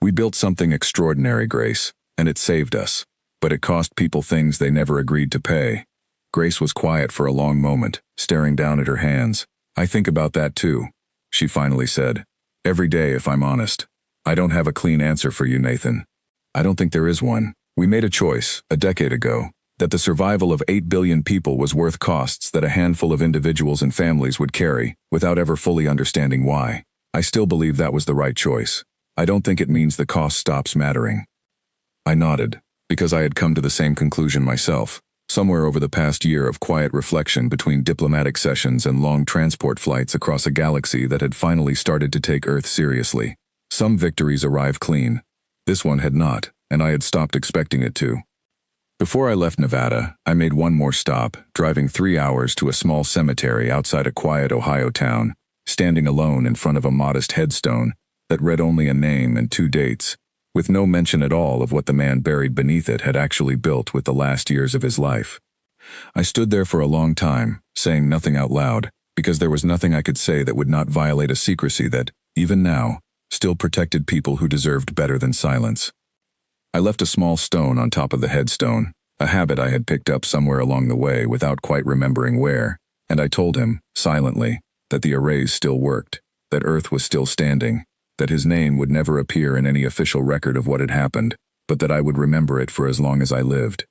We built something extraordinary, Grace, and it saved us. But it cost people things they never agreed to pay. Grace was quiet for a long moment, staring down at her hands. I think about that too, she finally said. Every day, if I'm honest. I don't have a clean answer for you, Nathan. I don't think there is one. We made a choice, a decade ago, that the survival of 8 billion people was worth costs that a handful of individuals and families would carry, without ever fully understanding why. I still believe that was the right choice. I don't think it means the cost stops mattering. I nodded, because I had come to the same conclusion myself, somewhere over the past year of quiet reflection between diplomatic sessions and long transport flights across a galaxy that had finally started to take Earth seriously. Some victories arrive clean. This one had not, and I had stopped expecting it to. Before I left Nevada, I made one more stop, driving 3 hours to a small cemetery outside a quiet Ohio town, standing alone in front of a modest headstone that read only a name and 2 dates, with no mention at all of what the man buried beneath it had actually built with the last years of his life. I stood there for a long time, saying nothing out loud, because there was nothing I could say that would not violate a secrecy that, even now, still protected people who deserved better than silence. I left a small stone on top of the headstone, a habit I had picked up somewhere along the way without quite remembering where, and I told him, silently, that the arrays still worked, that Earth was still standing, that his name would never appear in any official record of what had happened, but that I would remember it for as long as I lived.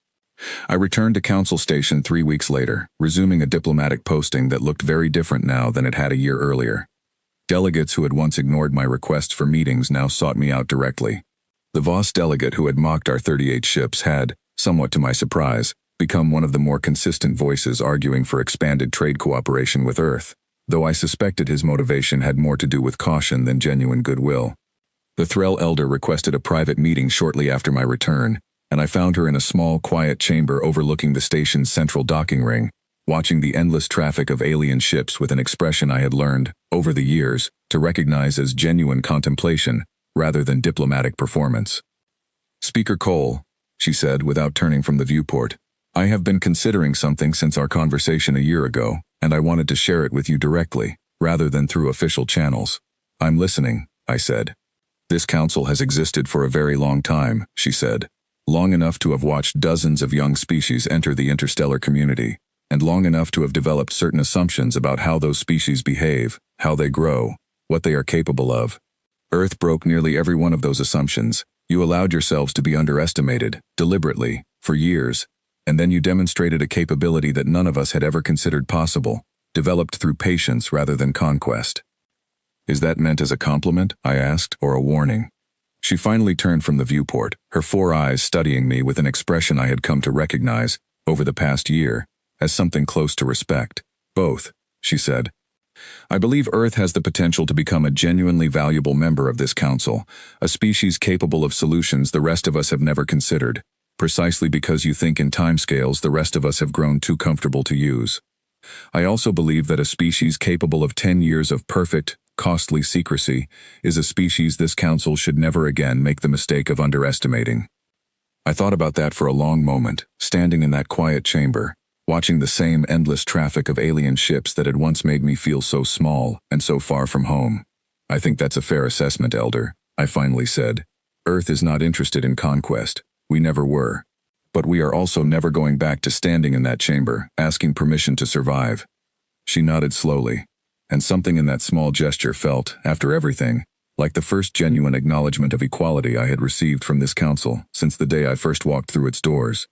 I returned to Council Station 3 weeks later, resuming a diplomatic posting that looked very different now than it had a year earlier. Delegates who had once ignored my requests for meetings now sought me out directly. The Voss delegate who had mocked our 38 ships had, somewhat to my surprise, become one of the more consistent voices arguing for expanded trade cooperation with Earth, though I suspected his motivation had more to do with caution than genuine goodwill. The Threll elder requested a private meeting shortly after my return, and I found her in a small, quiet chamber overlooking the station's central docking ring, watching the endless traffic of alien ships with an expression I had learned, over the years, to recognize as genuine contemplation, rather than diplomatic performance. Speaker Cole, she said without turning from the viewport, I have been considering something since our conversation a year ago, and I wanted to share it with you directly, rather than through official channels. I'm listening, I said. This council has existed for a very long time, she said. Long enough to have watched dozens of young species enter the interstellar community, and long enough to have developed certain assumptions about how those species behave, how they grow, what they are capable of. Earth broke nearly every one of those assumptions. You allowed yourselves to be underestimated, deliberately, for years, and then you demonstrated a capability that none of us had ever considered possible, developed through patience rather than conquest. Is that meant as a compliment, I asked, or a warning? She finally turned from the viewport, her 4 eyes studying me with an expression I had come to recognize, over the past year, as something close to respect. Both, she said. I believe Earth has the potential to become a genuinely valuable member of this council, a species capable of solutions the rest of us have never considered, precisely because you think in timescales the rest of us have grown too comfortable to use. I also believe that a species capable of 10 years of perfect, costly secrecy is a species this council should never again make the mistake of underestimating. I thought about that for a long moment, standing in that quiet chamber, watching the same endless traffic of alien ships that had once made me feel so small and so far from home. I think that's a fair assessment, Elder, I finally said. Earth is not interested in conquest. We never were. But we are also never going back to standing in that chamber, asking permission to survive. She nodded slowly, and something in that small gesture felt, after everything, like the first genuine acknowledgement of equality I had received from this council since the day I first walked through its doors.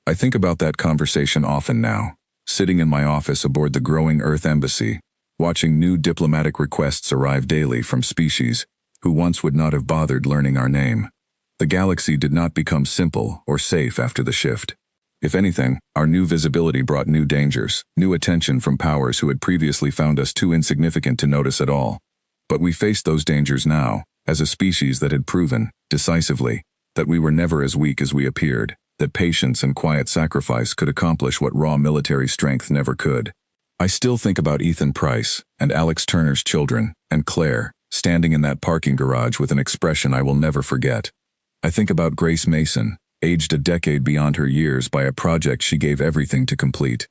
I think about that conversation often now, sitting in my office aboard the growing Earth Embassy, watching new diplomatic requests arrive daily from species who once would not have bothered learning our name. The galaxy did not become simple or safe after the shift. If anything, our new visibility brought new dangers, new attention from powers who had previously found us too insignificant to notice at all. But we faced those dangers now, as a species that had proven, decisively, that we were never as weak as we appeared, that patience and quiet sacrifice could accomplish what raw military strength never could. I still think about Ethan Price, and Alex Turner's children, and Claire, standing in that parking garage with an expression I will never forget. I think about Grace Mason, aged a decade beyond her years by a project she gave everything to complete.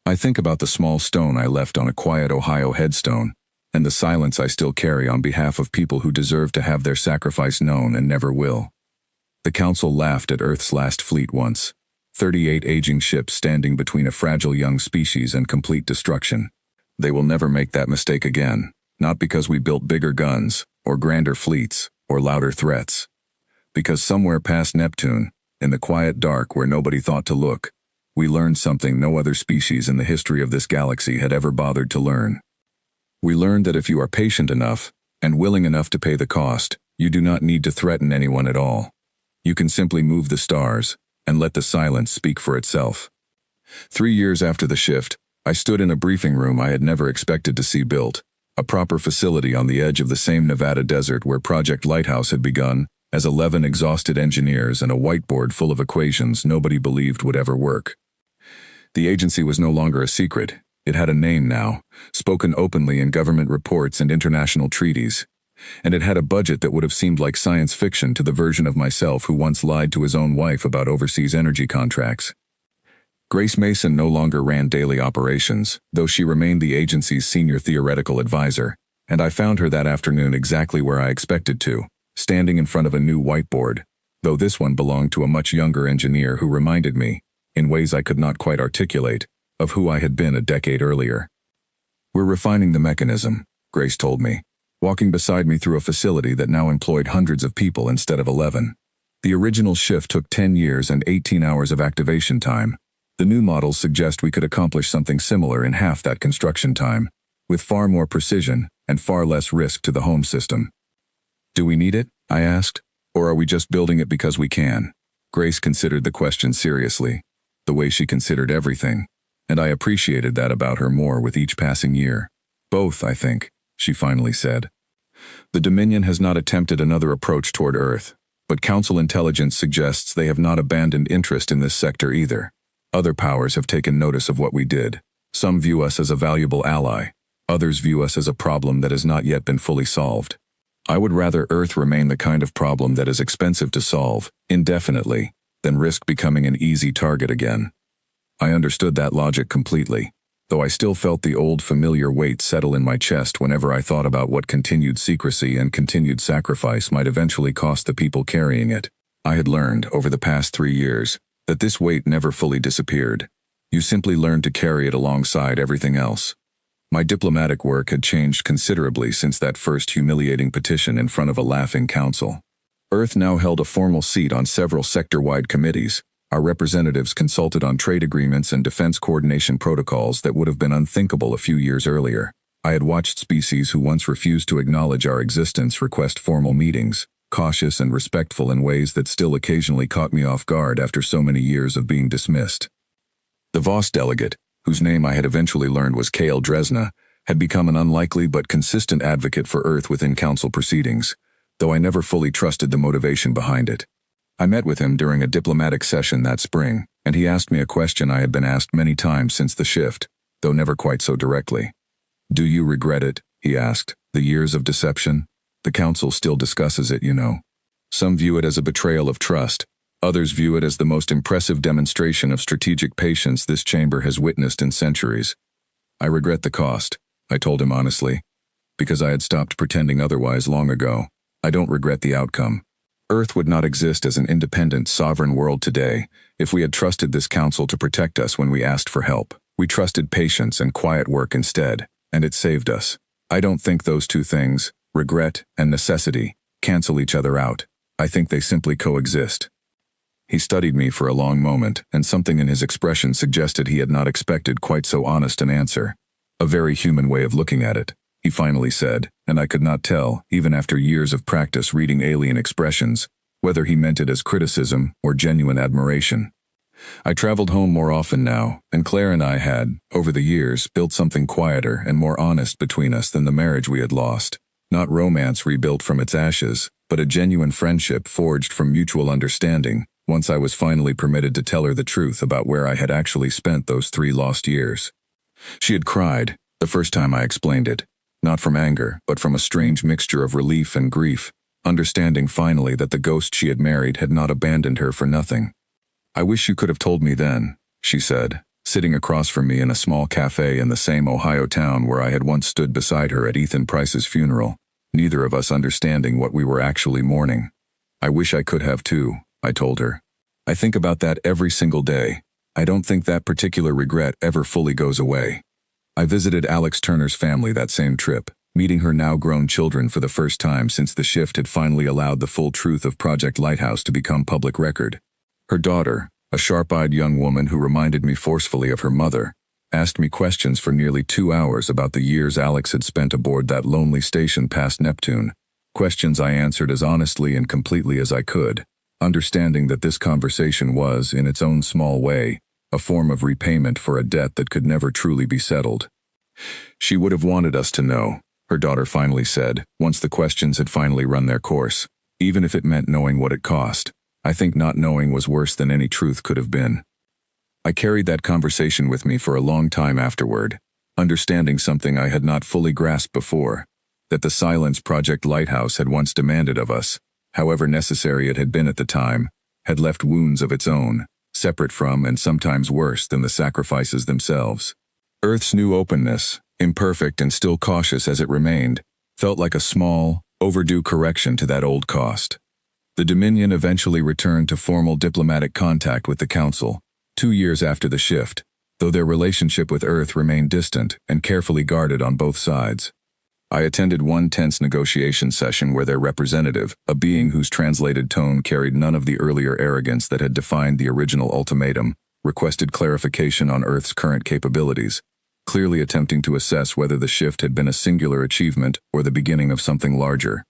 I think about the small stone I left on a quiet Ohio headstone, and the silence I still carry on behalf of people who deserve to have their sacrifice known and never will. The Council laughed at Earth's last fleet once. 38 aging ships standing between a fragile young species and complete destruction. They will never make that mistake again, not because we built bigger guns, or grander fleets, or louder threats. Because somewhere past Neptune, in the quiet dark where nobody thought to look, we learned something no other species in the history of this galaxy had ever bothered to learn. We learned that if you are patient enough, and willing enough to pay the cost, you do not need to threaten anyone at all. You can simply move the stars, and let the silence speak for itself. 3 years after the shift, I stood in a briefing room I had never expected to see built, a proper facility on the edge of the same Nevada desert where Project Lighthouse had begun, as 11 exhausted engineers and a whiteboard full of equations nobody believed would ever work. The agency was no longer a secret. It had a name now, spoken openly in government reports and international treaties. And it had a budget that would have seemed like science fiction to the version of myself who once lied to his own wife about overseas energy contracts. Grace Mason no longer ran daily operations, though she remained the agency's senior theoretical advisor, and I found her that afternoon exactly where I expected to, standing in front of a new whiteboard, though this one belonged to a much younger engineer who reminded me, in ways I could not quite articulate, of who I had been a decade earlier. "We're refining the mechanism," Grace told me, walking beside me through a facility that now employed hundreds of people instead of 11. The original shift took 10 years and 18 hours of activation time. The new models suggest we could accomplish something similar in half that construction time, with far more precision and far less risk to the home system. "Do we need it?" I asked. "Or are we just building it because we can?" Grace considered the question seriously, the way she considered everything, and I appreciated that about her more with each passing year. "Both, I think," she finally said. "The Dominion has not attempted another approach toward Earth, but Council intelligence suggests they have not abandoned interest in this sector either. Other powers have taken notice of what we did. Some view us as a valuable ally. Others view us as a problem that has not yet been fully solved. I would rather Earth remain the kind of problem that is expensive to solve, indefinitely, than risk becoming an easy target again." I understood that logic completely, though I still felt the old familiar weight settle in my chest whenever I thought about what continued secrecy and continued sacrifice might eventually cost the people carrying it. I had learned, over the past 3 years, that this weight never fully disappeared. You simply learned to carry it alongside everything else. My diplomatic work had changed considerably since that first humiliating petition in front of a laughing council. Earth now held a formal seat on several sector-wide committees. Our representatives consulted on trade agreements and defense coordination protocols that would have been unthinkable a few years earlier. I had watched species who once refused to acknowledge our existence request formal meetings, cautious and respectful in ways that still occasionally caught me off guard after so many years of being dismissed. The Voss delegate, whose name I had eventually learned was K.L. Dresna, had become an unlikely but consistent advocate for Earth within Council proceedings, though I never fully trusted the motivation behind it. I met with him during a diplomatic session that spring, and he asked me a question I had been asked many times since the shift, though never quite so directly. "Do you regret it?" he asked. "The years of deception? The Council still discusses it, you know. Some view it as a betrayal of trust. Others view it as the most impressive demonstration of strategic patience this chamber has witnessed in centuries." "I regret the cost," I told him honestly, because I had stopped pretending otherwise long ago. "I don't regret the outcome. Earth would not exist as an independent, sovereign world today if we had trusted this council to protect us when we asked for help. We trusted patience and quiet work instead, and it saved us. I don't think those two things, regret and necessity, cancel each other out. I think they simply coexist." He studied me for a long moment, and something in his expression suggested he had not expected quite so honest an answer. "A very human way of looking at it," he finally said, and I could not tell, even after years of practice reading alien expressions, whether he meant it as criticism or genuine admiration. I traveled home more often now, and Claire and I had, over the years, built something quieter and more honest between us than the marriage we had lost. Not romance rebuilt from its ashes, but a genuine friendship forged from mutual understanding, once I was finally permitted to tell her the truth about where I had actually spent those 3 lost years. She had cried, the first time I explained it, not from anger, but from a strange mixture of relief and grief, understanding finally that the ghost she had married had not abandoned her for nothing. "I wish you could have told me then," she said, sitting across from me in a small cafe in the same Ohio town where I had once stood beside her at Ethan Price's funeral, neither of us understanding what we were actually mourning. "I wish I could have too," I told her. "I think about that every single day. I don't think that particular regret ever fully goes away." I visited Alex Turner's family that same trip, meeting her now grown children for the first time since the shift had finally allowed the full truth of Project Lighthouse to become public record. Her daughter, a sharp-eyed young woman who reminded me forcefully of her mother, asked me questions for nearly 2 hours about the years Alex had spent aboard that lonely station past Neptune, questions I answered as honestly and completely as I could, understanding that this conversation was, in its own small way, a form of repayment for a debt that could never truly be settled. "She would have wanted us to know," her daughter finally said, once the questions had finally run their course, "even if it meant knowing what it cost. I think not knowing was worse than any truth could have been." I carried that conversation with me for a long time afterward, understanding something I had not fully grasped before, that the silence Project Lighthouse had once demanded of us, however necessary it had been at the time, had left wounds of its own, separate from and sometimes worse than the sacrifices themselves. Earth's new openness, imperfect and still cautious as it remained, felt like a small, overdue correction to that old cost. The Dominion eventually returned to formal diplomatic contact with the Council, 2 years after the shift, though their relationship with Earth remained distant and carefully guarded on both sides. I attended one tense negotiation session where their representative, a being whose translated tone carried none of the earlier arrogance that had defined the original ultimatum, requested clarification on Earth's current capabilities, clearly attempting to assess whether the shift had been a singular achievement or the beginning of something larger.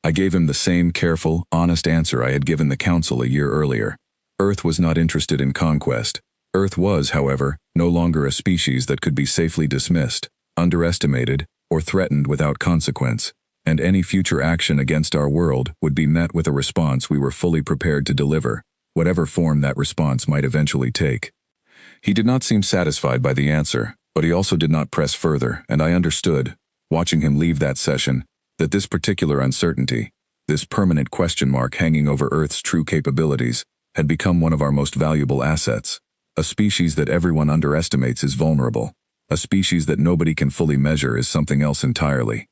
I gave him the same careful, honest answer I had given the Council a year earlier. Earth was not interested in conquest. Earth was, however, no longer a species that could be safely dismissed, underestimated, or threatened without consequence, and any future action against our world would be met with a response we were fully prepared to deliver, whatever form that response might eventually take. He did not seem satisfied by the answer, but he also did not press further, and I understood, watching him leave that session, that this particular uncertainty, this permanent question mark hanging over Earth's true capabilities, had become one of our most valuable assets. A species that everyone underestimates is vulnerable. A species that nobody can fully measure is something else entirely.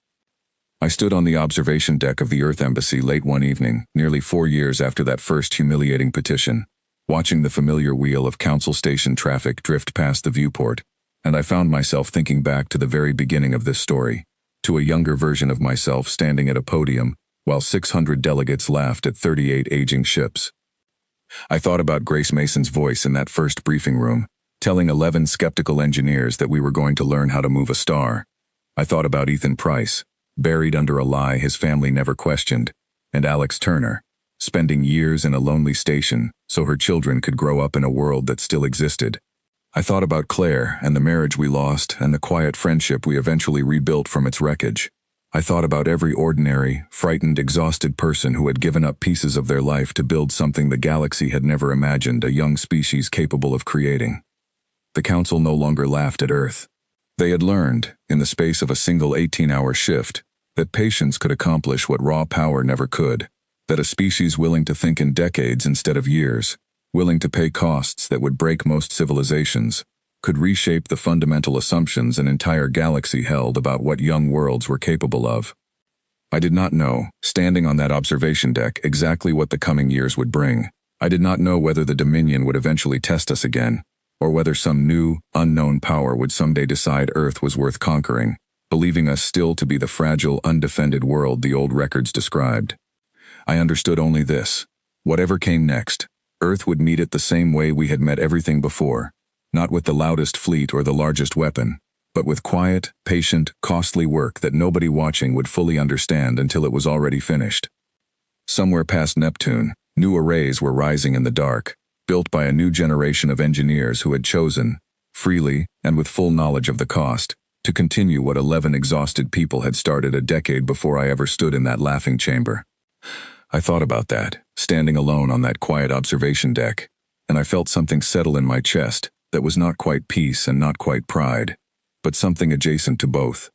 I stood on the observation deck of the Earth Embassy late one evening, nearly 4 years after that first humiliating petition, watching the familiar wheel of Council Station traffic drift past the viewport, and I found myself thinking back to the very beginning of this story, to a younger version of myself standing at a podium, while 600 delegates laughed at 38 aging ships. I thought about Grace Mason's voice in that first briefing room, telling 11 skeptical engineers that we were going to learn how to move a star. I thought about Ethan Price, buried under a lie his family never questioned, and Alex Turner, spending years in a lonely station so her children could grow up in a world that still existed. I thought about Claire and the marriage we lost and the quiet friendship we eventually rebuilt from its wreckage. I thought about every ordinary, frightened, exhausted person who had given up pieces of their life to build something the galaxy had never imagined a young species capable of creating. The Council no longer laughed at Earth. They had learned, in the space of a single 18-hour shift, that patience could accomplish what raw power never could, that a species willing to think in decades instead of years, willing to pay costs that would break most civilizations, could reshape the fundamental assumptions an entire galaxy held about what young worlds were capable of. I did not know, standing on that observation deck, exactly what the coming years would bring. I did not know whether the Dominion would eventually test us again, or whether some new, unknown power would someday decide Earth was worth conquering, believing us still to be the fragile, undefended world the old records described. I understood only this: whatever came next, Earth would meet it the same way we had met everything before, not with the loudest fleet or the largest weapon, but with quiet, patient, costly work that nobody watching would fully understand until it was already finished. Somewhere past Neptune, new arrays were rising in the dark, built by a new generation of engineers who had chosen, freely and with full knowledge of the cost, to continue what 11 exhausted people had started a decade before I ever stood in that laughing chamber. I thought about that, standing alone on that quiet observation deck, and I felt something settle in my chest that was not quite peace and not quite pride, but something adjacent to both.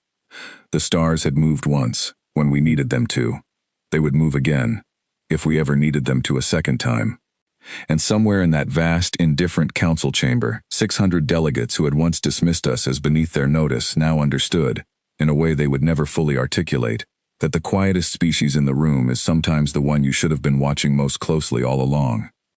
The stars had moved once, when we needed them to. They would move again, if we ever needed them to a second time. And somewhere in that vast, indifferent council chamber, 600 delegates who had once dismissed us as beneath their notice now understood, in a way they would never fully articulate, that the quietest species in the room is sometimes the one you should have been watching most closely all along.